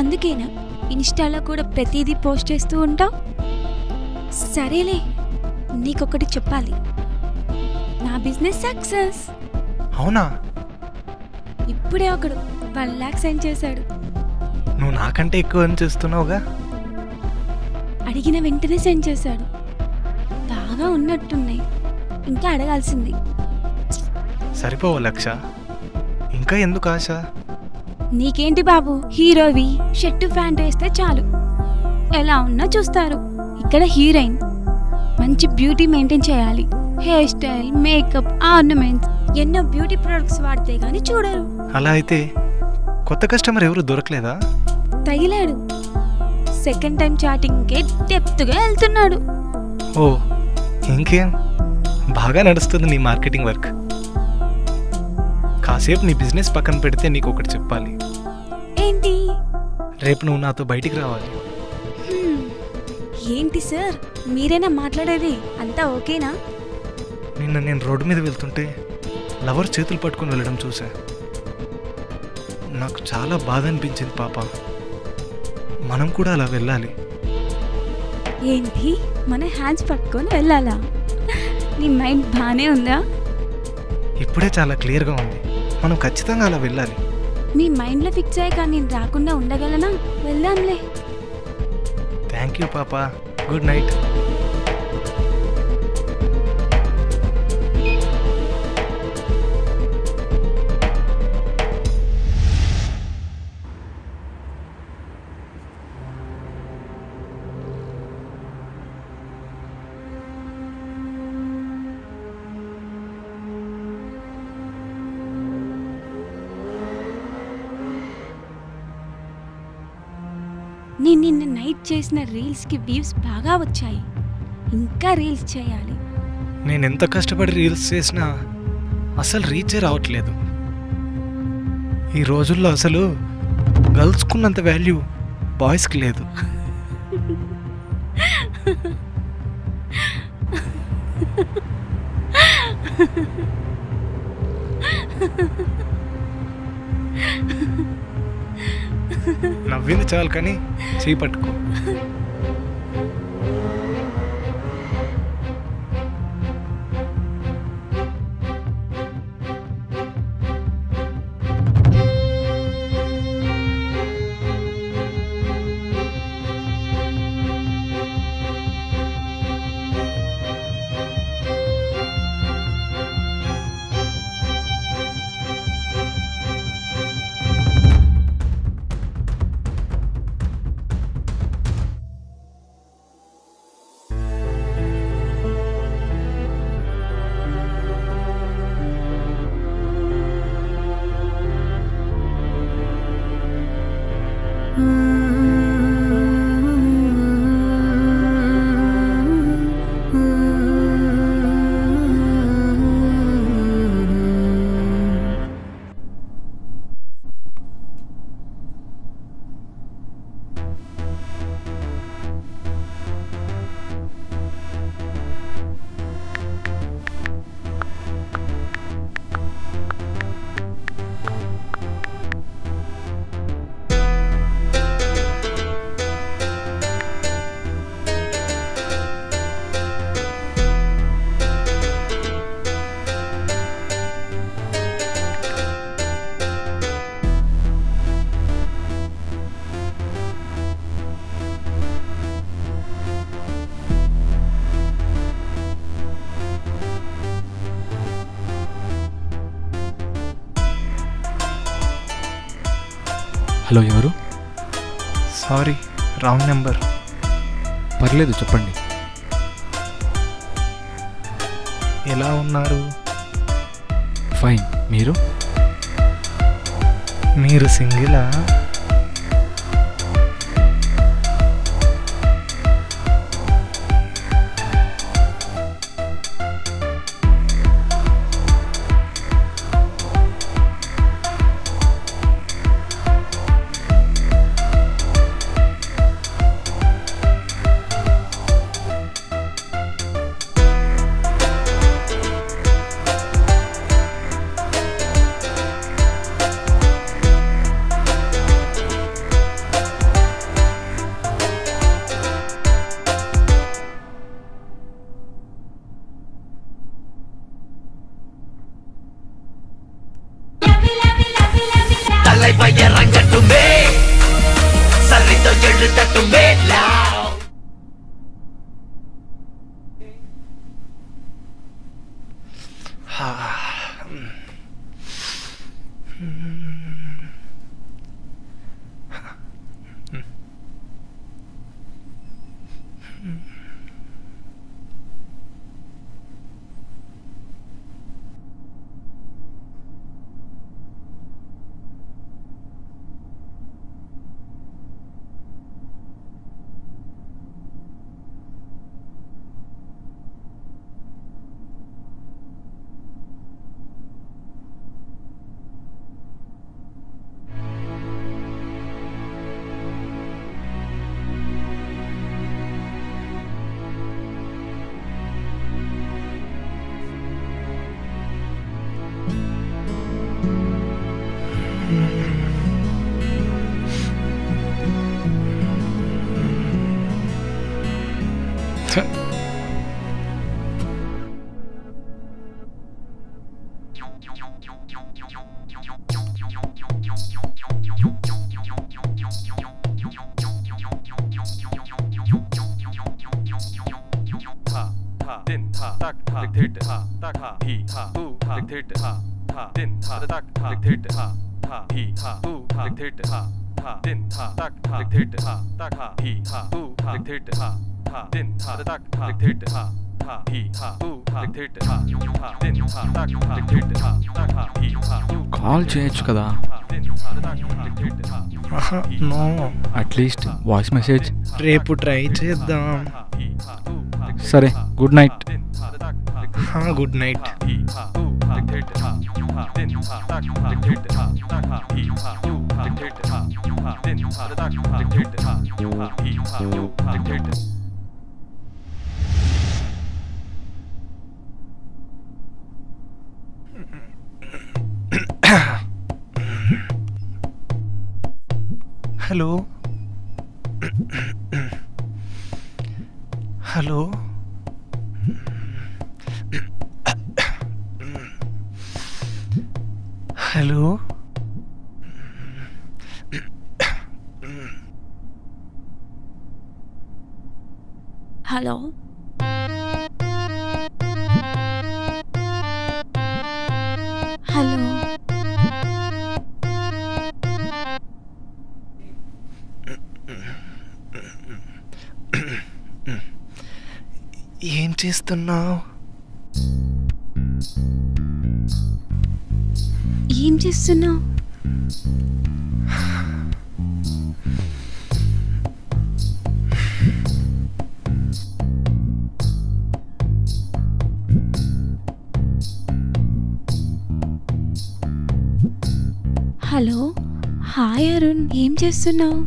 అందుకేనా ఇన్స్టాలో కూడా ప్రతిదీ పోస్ట్ చేస్తూ ఉంటావు? సరేలే, నీకొకటి చెప్పాలి. నా బిజినెస్ సక్సెస్. అవునా? ఇప్పుడే ఒకడు 1 lakh సెండ్ చేశాడు. నువ్వు నాకంటే ఎక్కువ అని చేస్తున్నావుగా. అడిగిన వెంటనే సెండ్ చేశాడు. బాగా ఉన్నట్టున్నాయి, ఇంకా అడగాల్సింది. సరిపోవా లక్ష, ఇంకా ఎందుకు ఆశ? నీకేంటి బాబు, హీరోవి షర్టు ప్యాంట్ వేస్తే చాలు ఎలా ఉన్నా చూస్తారు. ఇక్కడ హీరోయిన్ మంచి బ్యూటీ మెయింటైన్ చేయాలి. హెయిర్ స్టైల్, మేకప్, ఆర్నమెంట్స్, ఎన్నో బ్యూటీ ప్రొడక్ట్స్ వాడితే గానీ చూడరు. అలా అయితే కొత్త కస్టమర్ ఎవరు దొరకలేదా? తగిలాడు. సెకండ్ టైం చాటింగ్కే డెప్త్గా వెళ్తున్నాడు. ఓ ఇంకేం, బాగా నడుస్తుంది నీ మార్కెటింగ్ వర్క్. కాసేపు నీ బిజినెస్ పక్కన పెడితే నీకు ఒకటి చెప్పాలి. ఏంటి? రేపు నువ్వు నాతో బయటికి రావాలి. ఏంటి సార్, మీరేనా మాట్లాడేది? అంతా ఓకేనా? నిన్న నేను రోడ్డు మీద వెళ్తుంటే లవర్ చేతులు పట్టుకుని వెళ్ళడం చూసా. నాకు చాలా బాధ అనిపించింది పాప. మనం కూడా అలా వెళ్ళాలి. ఏంటి, మన హ్యాండ్స్ పట్టుకొని వెళ్ళాలా? నీ మైండ్ బాగానే ఉందా? ఇప్పుడే చాలా క్లియర్గా ఉంది. మనం ఖచ్చితంగా అలా వెళ్ళాలి. మీ మైండ్లో ఫిక్స్ అయ్యాక నేను రాకుండా ఉండగలనా? వెళ్దాంలే. థ్యాంక్ యూ పాప, గుడ్ నైట్. నేను నిన్న నైట్ చేసిన రీల్స్కి వ్యూస్ బాగా వచ్చాయి. ఇంకా రీల్స్ చేయాలి. నేను ఎంత కష్టపడి రీల్స్ చేసినా అసలు రీచే రావట్లేదు. ఈ రోజుల్లో అసలు గర్ల్స్కున్నంత వాల్యూ బాయ్స్కి లేదు. నవ్వింది చాలు కానీ చేయి పట్టుకో. హలో, ఎవరు? Sorry, wrong number. పర్లేదు, చెప్పండి. ఎలా ఉన్నారు? ఫైన్. మీరు? మీరు సింగిలా? தலை பைய ரங்கட்டுமே కాల్ చేయొచ్చు కదా, నో, అట్లీస్ట్ వాయిస్ మెసేజ్. రేపు ట్రై చేద్దాం. సరే, good night. Good night. Hello hello hello hello hello ఏం చేస్తున్నావు? ఏం చేస్తున్నావు? హలో, హాయ్ అరుణ్, ఏం చేస్తున్నావు?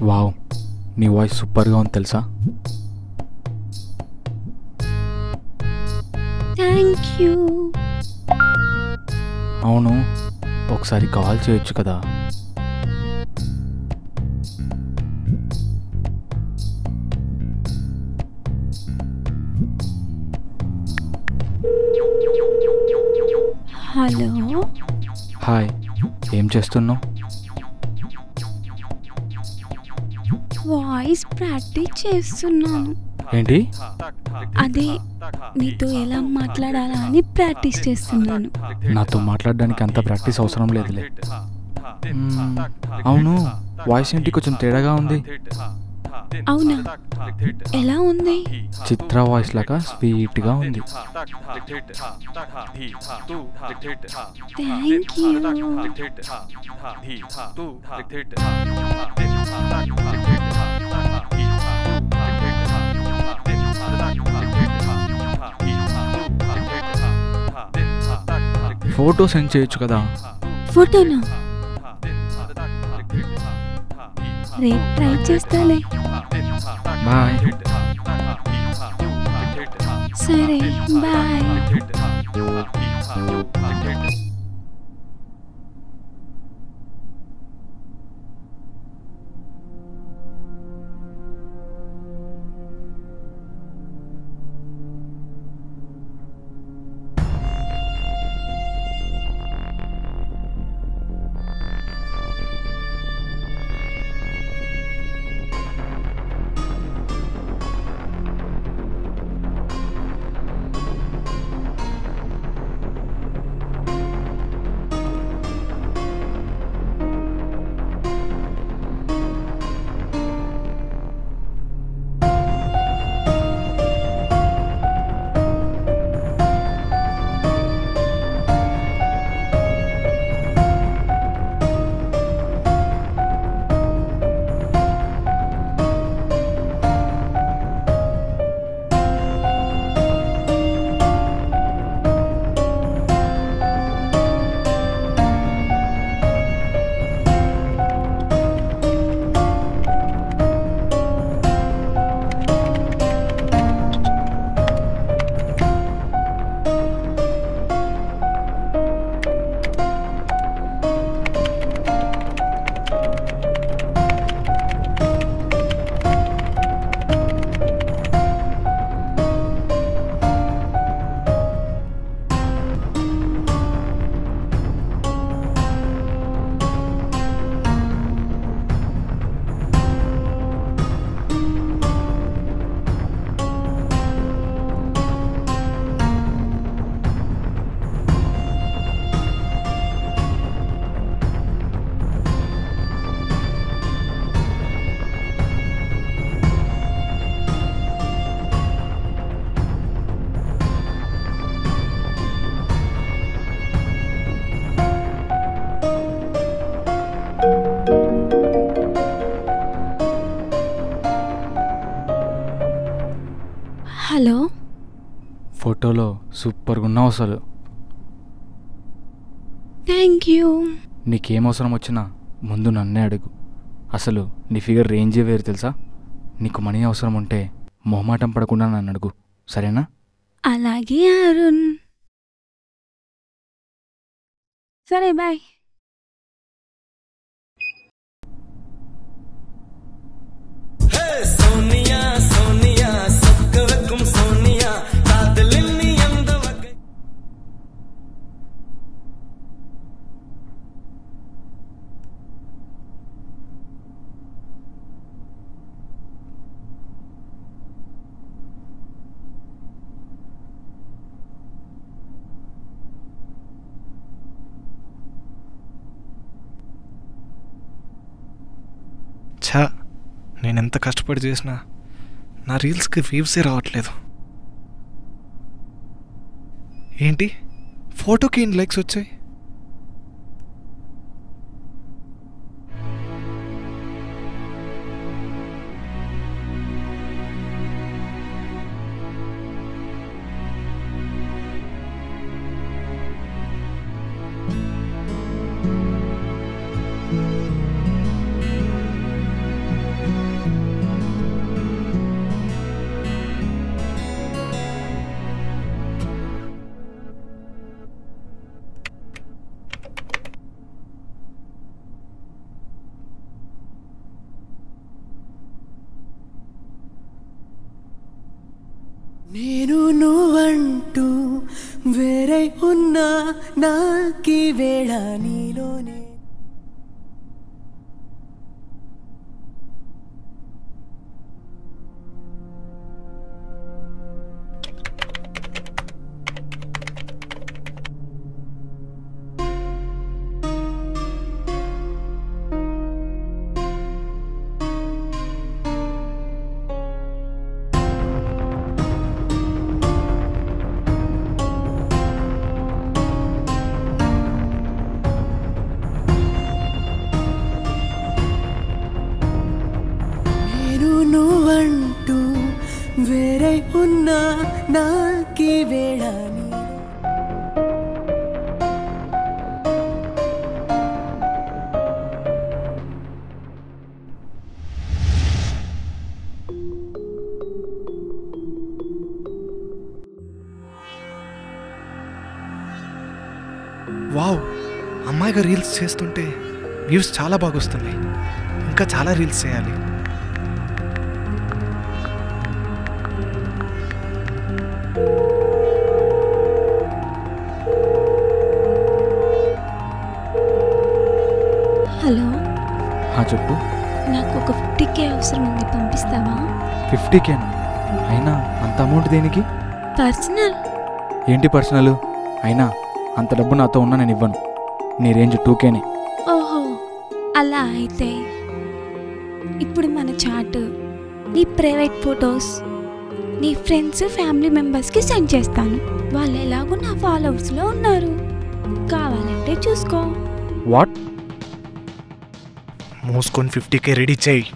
వావ్, నీ వాయిస్ సూపర్గా ఉంది తెలుసా? Thank you. అవును, ఒకసారి కాల్ చేయొచ్చు కదా? హలో, హాయ్, ఏం చేస్తున్నావు? వాయిస్ ప్రాక్టీస్ చేస్తున్నాను. ఏంటి? అదే, నీతో ఎలా మాట్లాడాలా అని ప్రాక్టీస్ చేస్తున్నాను. నాతో మాట్లాడడానికి అంత ప్రాక్టీస్ అవసరం లేదులే. అవును, వాయిస్ ఏంటి కొంచెం తేడాగా ఉంది? అవునా, ఎలా ఉంది? చిత్ర వాయిస్ లాగా స్వీట్గా ఉంది. Thank you. ఫోటో సెండ్ చేయొచ్చు కదా? ఫోటోనా? రేపు ట్రై చేస్తాలే. బాయ్. సరే, బాయ్. ఫోటోలో సూపర్గా ఉన్నావు అసలు. Thank you. నీకేం అవసరం వచ్చినా ముందు నన్నే అడుగు. అసలు నీ ఫిగర్ రేంజే వేరు తెలుసా. నీకు మనీ అవసరం ఉంటే మొహమాటం పడకుండా నన్ను అడుగు, సరేనా? అలాగే అరుణ్. సరే బాయ్. ఛా, నేనెంత కష్టపడి చేసినా నా రీల్స్కి వ్యూసే రావట్లేదు. ఏంటి ఫోటోకి ఎన్ని లైక్స్ వచ్చాయి? నేను నువ్వంటూ వేరే ఉన్నా నాకీ వేళ నీలోనే. నువ్వంటూ వేరే ఉన్నా నాకీ వేళ వావ్, అమ్మాయిగా రీల్స్ చేస్తుంటే వ్యూస్ చాలా బాగా వస్తున్నాయి. ఇంకా చాలా రీల్స్ చేయాలి. హలో, చెప్పు. నాకు ఒక 50K అవసరం ఉంది, పంపిస్తావా? 50Kనా? అయినా అంత అమౌంట్ దేనికి? పర్సనల్. ఏంటి పర్సనల్? అయినా అంత డబ్బు నాతో ఉన్నా నేను ఇవ్వను. నీ రేంజ్ 2Kనే. ఓహో, అలా అయితే ఇప్పుడు మన చాట్, నీ ప్రైవేట్ ఫొటోస్ నీ ఫ్రెండ్స్ ఫ్యామిలీ మెంబర్స్కి సెండ్ చేస్తాను. వాళ్ళు ఎలాగో నా ఫాలోవర్స్లో ఉన్నారు, కావాలంటే చూసుకో. వాట్? మూసుకొని 50K రెడీ చేయి.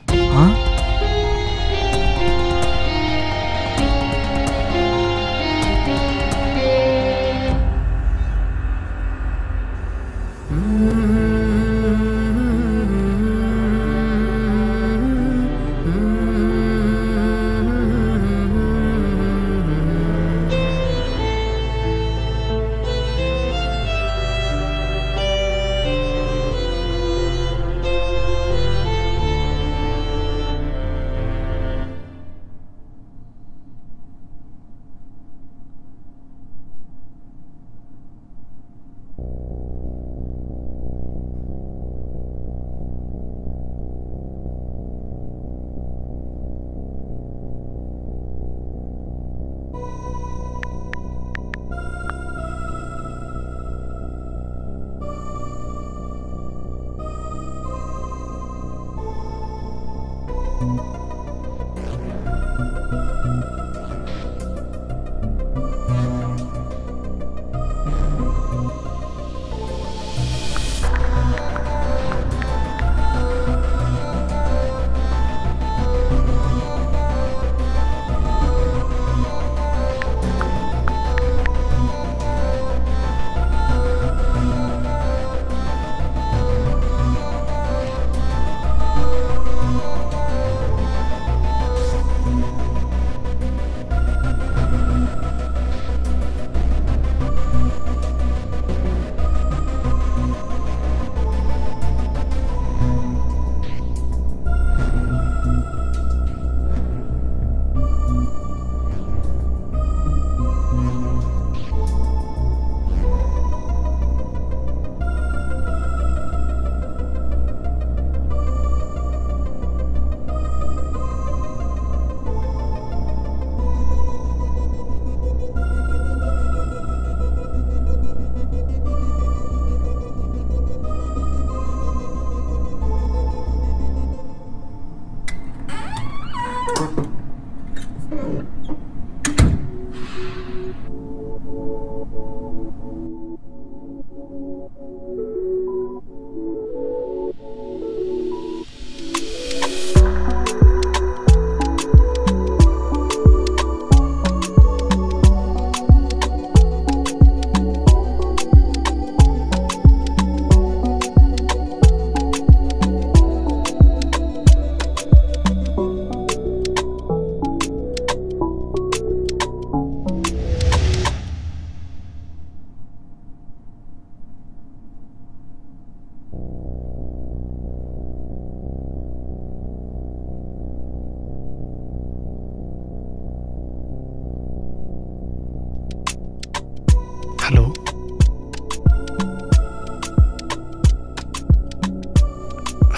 హలో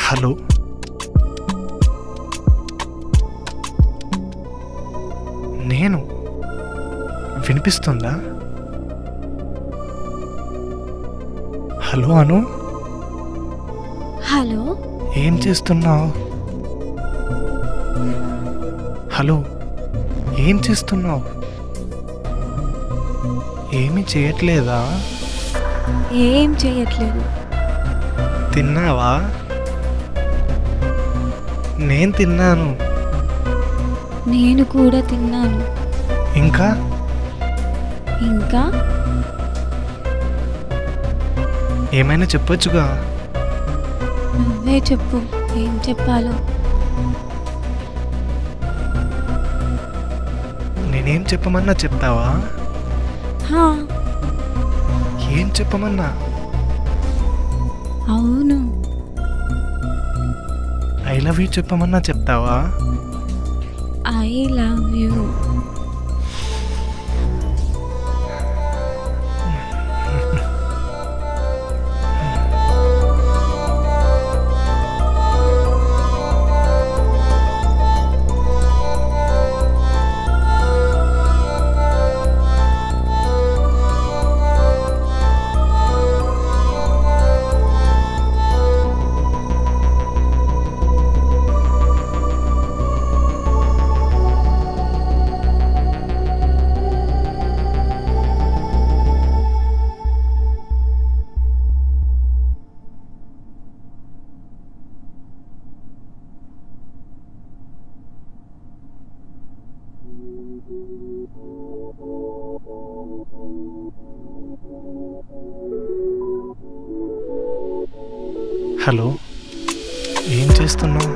హలో నేను వినిపిస్తుందా? హలో అను, హలో ఏం చేస్తున్నావు? హలో ఏం చేస్తున్నావు? ఏమీ చేయట్లేదా? ఏం చేయట్లేదు. తిన్నావా? నేను తిన్నాను. నేను కూడా తిన్నాను. ఇంకా ఇంకా ఏమైనా చెప్పొచ్చుగా. నువ్వే చెప్పు, ఏం చెప్పాలో. నేనేం చెప్పమన్నా చెప్తావా? హా, ఏం చెప్పమన్నా? అవును. ఐ లవ్ యూ చెప్పమన్నా చెప్తావా? I love you. హలో ఏం చేస్తున్నావు?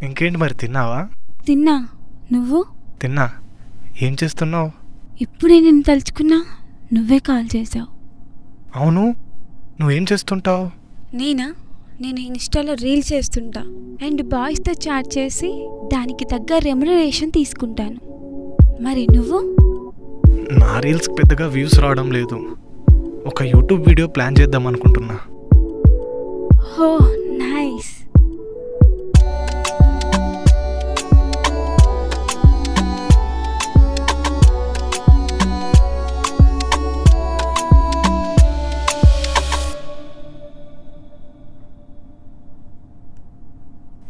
ఇంకేంటి మరి, తిన్నావా? తిన్నా. నువ్వు? తిన్నా. ఏం చేస్తున్నావు? ఇప్పుడే నేను తలుచుకున్నా, నువ్వే కాల్ చేసావు. అవును, నువ్వేం చేస్తుంటావు? నేను ఇన్స్టాలో రీల్స్ చేస్తుంటా అండ్ బాయ్స్తో చాట్ చేసి దానికి తగ్గ రెమ్యునరేషన్ తీసుకుంటాను. మరి నువ్వు? నా రీల్స్కి పెద్దగా వ్యూస్ రావడం లేదు. ఒక యూట్యూబ్ వీడియో ప్లాన్ చేద్దాం అనుకుంటున్నా. హో నైస్.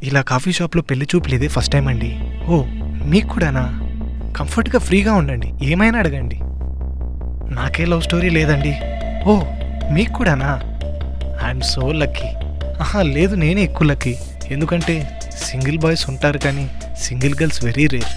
ఇలా కాఫీ షాప్లో పెళ్లి చూపులు ఇదే ఫస్ట్ టైం అండి. ఓ మీకు కూడానా? కంఫర్ట్గా ఫ్రీగా ఉండండి, ఏమైనా అడగండి. నాకే లవ్ స్టోరీ లేదండి. ఓ మీకు కూడానా? I'm so lucky. లేదు, నేనే ఎక్కువ లక్కీ. ఎందుకంటే సింగిల్ బాయ్స్ ఉంటారు కానీ single girls very rare.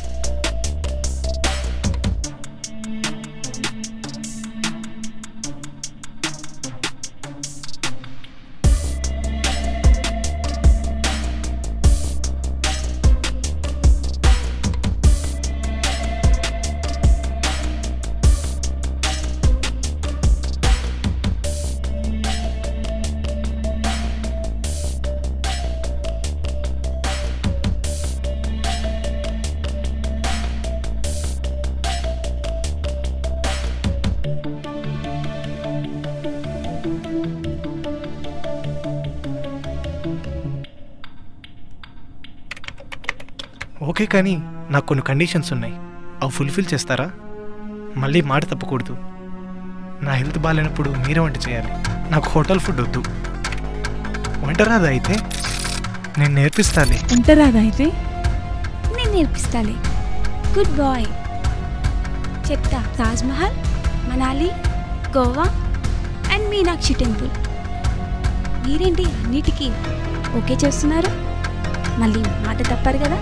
Okay, కానీ నాకు కొన్ని కండిషన్స్ ఉన్నాయి. అవి ఫుల్ఫిల్ చేస్తారా? మళ్ళీ మాట తప్పకూడదు. నా హెల్త్ బాగాలేనప్పుడు మీరే వంట చేయాలి. నాకు హోటల్ ఫుడ్ వద్దు. వంట రాదా అయితే నేను నేర్పిస్తాలే. వంట రాదా అయితే నేను నేర్పిస్తాలే. Good boy. చెప్తా. Taj Mahal, Manali, Goa and Meenakshi temple. మీరేంటి అన్నిటికీ ఓకే చేస్తున్నారు? మళ్ళీ మాట తప్పారు కదా.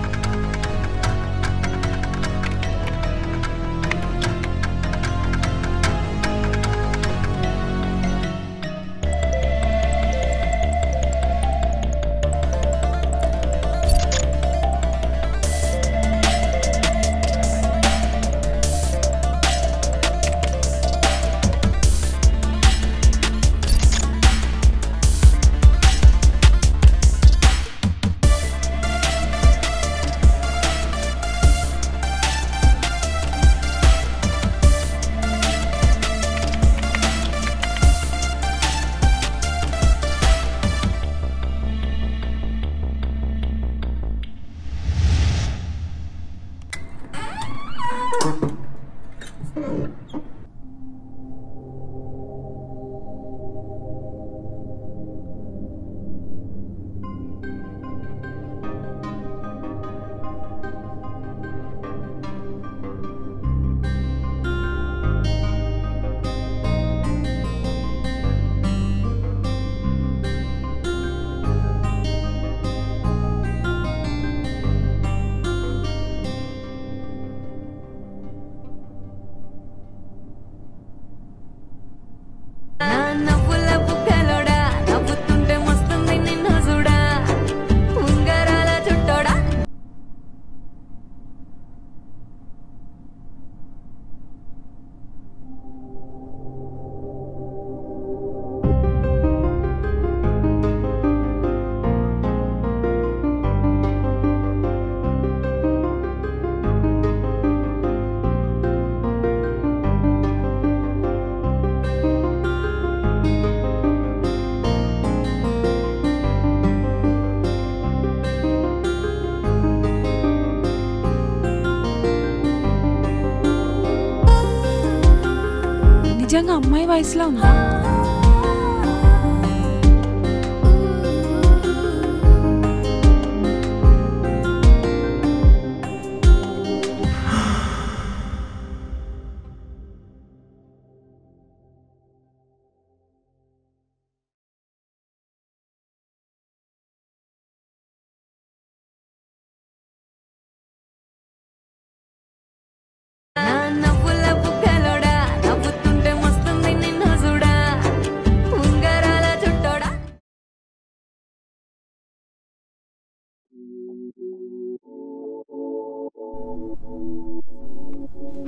నిజంగా అమ్మాయి వయసులో ఉందా?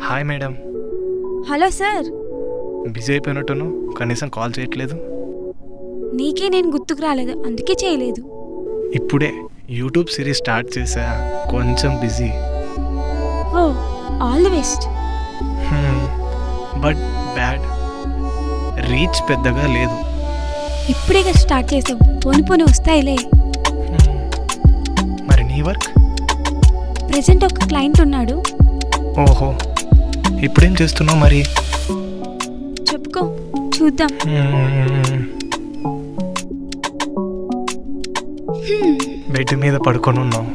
Hi madam. Hello sir. Busy అయిపోయినట్టును, కనీసం కాల్ చేయట్లేదు. నీకే నేను గుర్తుకు రాలేదు, అందుకే చేయలేదు. ఇప్పుడే యూట్యూబ్ సిరీస్ స్టార్ట్ చేసా, కొంచెం busy. Oh, all the best. But bad, reach పెద్దగా లేదు. ఇప్పుడే స్టార్ట్ చేసావు, పోని పోని వస్తాయిలే. మరి నీ వర్క్? ప్రెసెంట్ ఒక క్లయింట్ ఉన్నాడు. ఓహో, ఇప్పుడేం చేస్తున్నావు మరి? చెప్పుకో, చూద్దాం. బెడ్ మీద పడుకొని ఉన్నావు.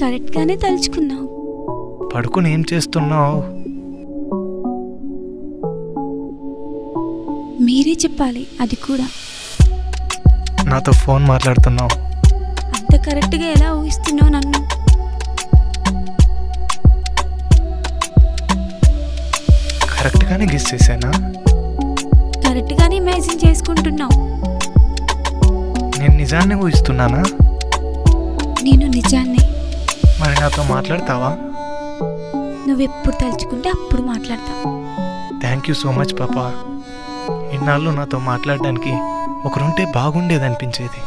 కరెక్ట్గానే తలుచుకున్నావు. పడుకొని ఏం చేస్తున్నావు? మీరే చెప్పాలి, అది కూడా. నాతో ఫోన్ మాట్లాడుతున్నావు. అంత కరెక్ట్గా ఎలా ఊహిస్తున్నావు నన్ను? కరెక్ట్గానే గెస్ చేశానా? కరెక్ట్గానే ఇమాజిన్ చేసుకుంటున్నావు. నేను నిజాన్ని ఊహిస్తున్నానా? నేను నిజాన్ని. మరి నాతో మాట్లాడతావా? నువ్వెప్పుడు తలుచుకుంటే అప్పుడు మాట్లాడతా. థ్యాంక్ యూ సో మచ్ పాపా. ఇన్నాళ్ళు నాతో మాట్లాడడానికి ఒకరుంటే బాగుండేదనిపించేది.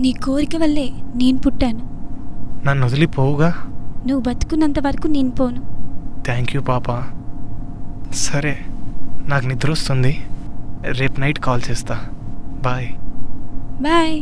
నీ కోరిక వల్లే నేను పుట్టాను. నన్ను వదిలిపోవుగా? నువ్వు బతుకున్నంత వరకు నేను పోను. థ్యాంక్ యూ పాపా. సరే, నాకు నిద్ర వస్తుంది, రేపు నైట్ కాల్ చేస్తా. బాయ్. బాయ్.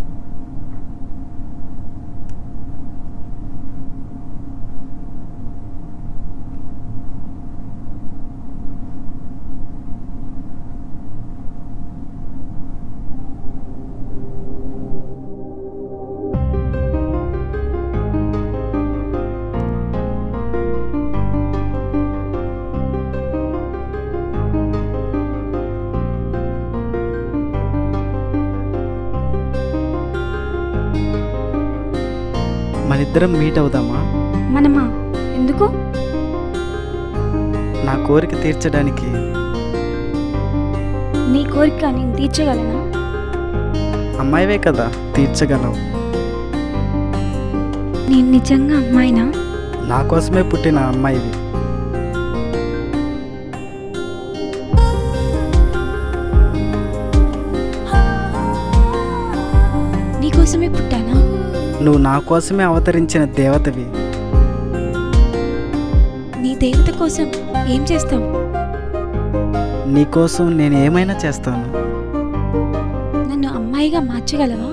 మనిద్దరం మీట్ అవుదామా? మనమా? ఎందుకు? నా కోరిక తీర్చడానికి. నీ కోరిక నేను తీర్చగలనా? అమ్మాయివే కదా, తీర్చగలవు. నేను నిజంగా అమ్మాయినా? నా కోసమే పుట్టిన అమ్మాయివి. నీకోసమే పుట్టానా? నువ్వు నా కోసమే అవతరించిన దేవతవి. నీ దేవత కోసం ఏం చేస్తావు? నీకోసం నేను ఏమైనా చేస్తాను. నన్ను అమ్మాయిగా మార్చగలవా?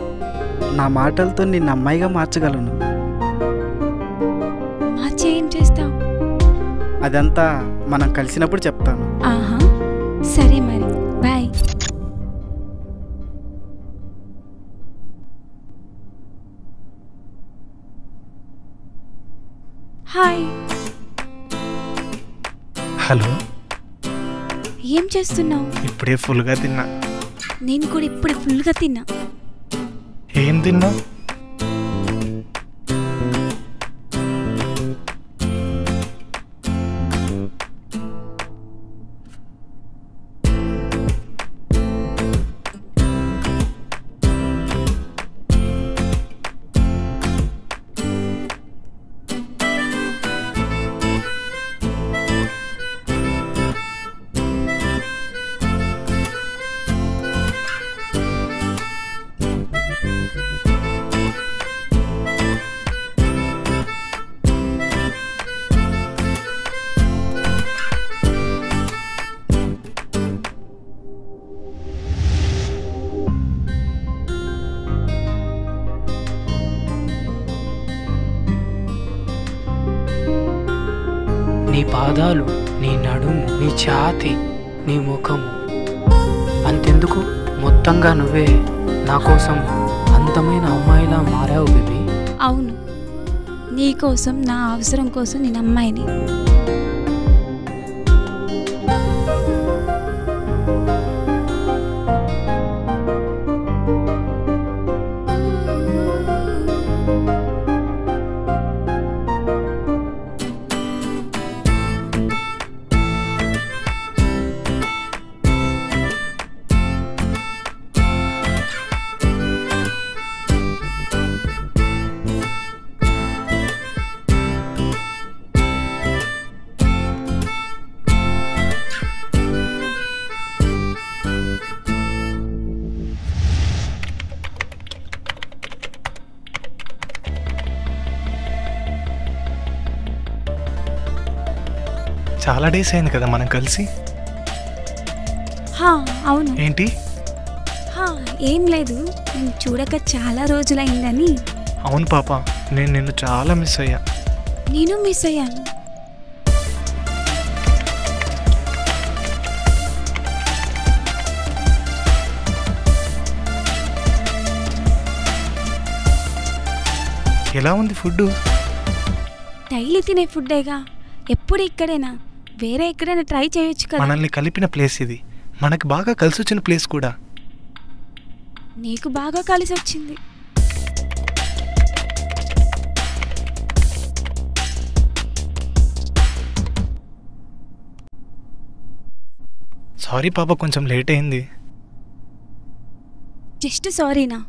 నా మాటలతో నిన్ను అమ్మాయిగా మార్చగలను. మార్చి ఏం చేస్తావు? అదంతా మనం కలిసినప్పుడు చెప్తాను. ఆహా, సరే మరి, బాయ్. హాయ్. హలో. ఏం చేస్తున్నావు? ఇప్పుడే ఫుల్గా తిన్నా. నేను కూడా ఇప్పుడు ఫుల్గా తిన్నా. ఏం తిన్నా? నీ పాదాలు నీ నీ నడుము, నీ ఛాతి, నీ ముఖము, అంతెందుకు మొత్తంగా నువ్వే నా కోసం అందమైన అమ్మాయిలా మారావు బేబీ. అవును, నీ కోసం, నా అవసరం కోసం నేను అమ్మాయిని. చాలా డేస్ అయింది కదా మనం కలిసి. అవును. ఏంటి? ఏం లేదు, నేను చూడక చాలా రోజులైందని. అవును పాప, నేను నిన్ను చాలా మిస్ అయ్యా. నేను మిస్ అయ్యాను. ఎలా ఉంది ఫుడ్? డైలీ తినే ఫుడ్డేగా, ఎప్పుడు ఇక్కడేనా? వేరే ఎక్కడైనా ట్రై చేయొచ్చు కదా. మనల్ని కలిపిన ప్లేస్ ఇది, మనకి బాగా కలిసి వచ్చిన ప్లేస్ కూడా. నీకు బాగా కలిసి వచ్చింది. సారీ పాప, కొంచెం లేట్ అయింది. జస్ట్ సారీనా?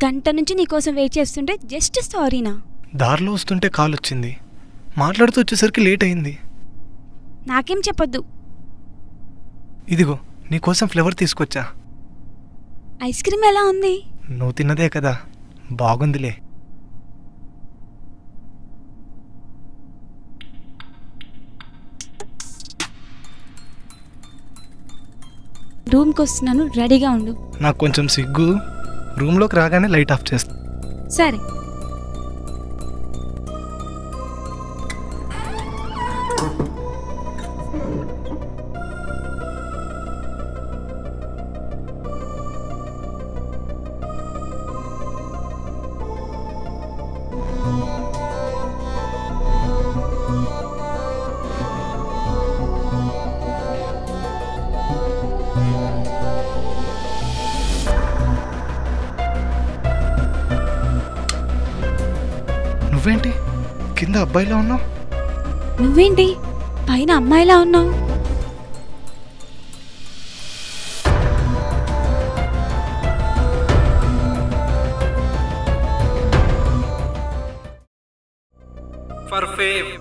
గంట నుంచి నీకోసం వెయిట్ చేస్తుంటే జస్ట్ సారీనా? దారిలో వస్తుంటే కాల్ వచ్చింది, మాట్లాడుతూ వచ్చేసరికి లేట్ అయింది. నాకేం చెప్పొద్దు. ఇదిగో నీకోసం ఫ్లేవర్ తీసుకొచ్చా. ఐస్ క్రీమ్ ఎలా ఉంది? నువ్వు తిన్నదే కదా, బాగుందిలే. రూమ్కి వస్తున్నాను, రెడీగా ఉండు. నాకు కొంచెం సిగ్గు, రూమ్లోకి రాగానే లైట్ ఆఫ్ చేస్తా. సరే. నువ్వేంటి కింద అబ్బాయిలా ఉన్నావు? నువ్వేంటి పైన అమ్మాయిలా ఉన్నావు? For fame,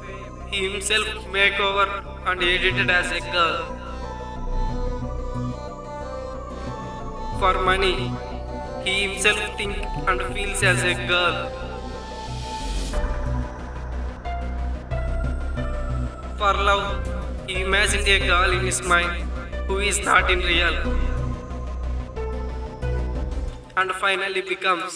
he himself makeover and edited as a girl. For money, he himself think and feels as a girl. For love, he imagined a girl in his mind who is not in real, and finally becomes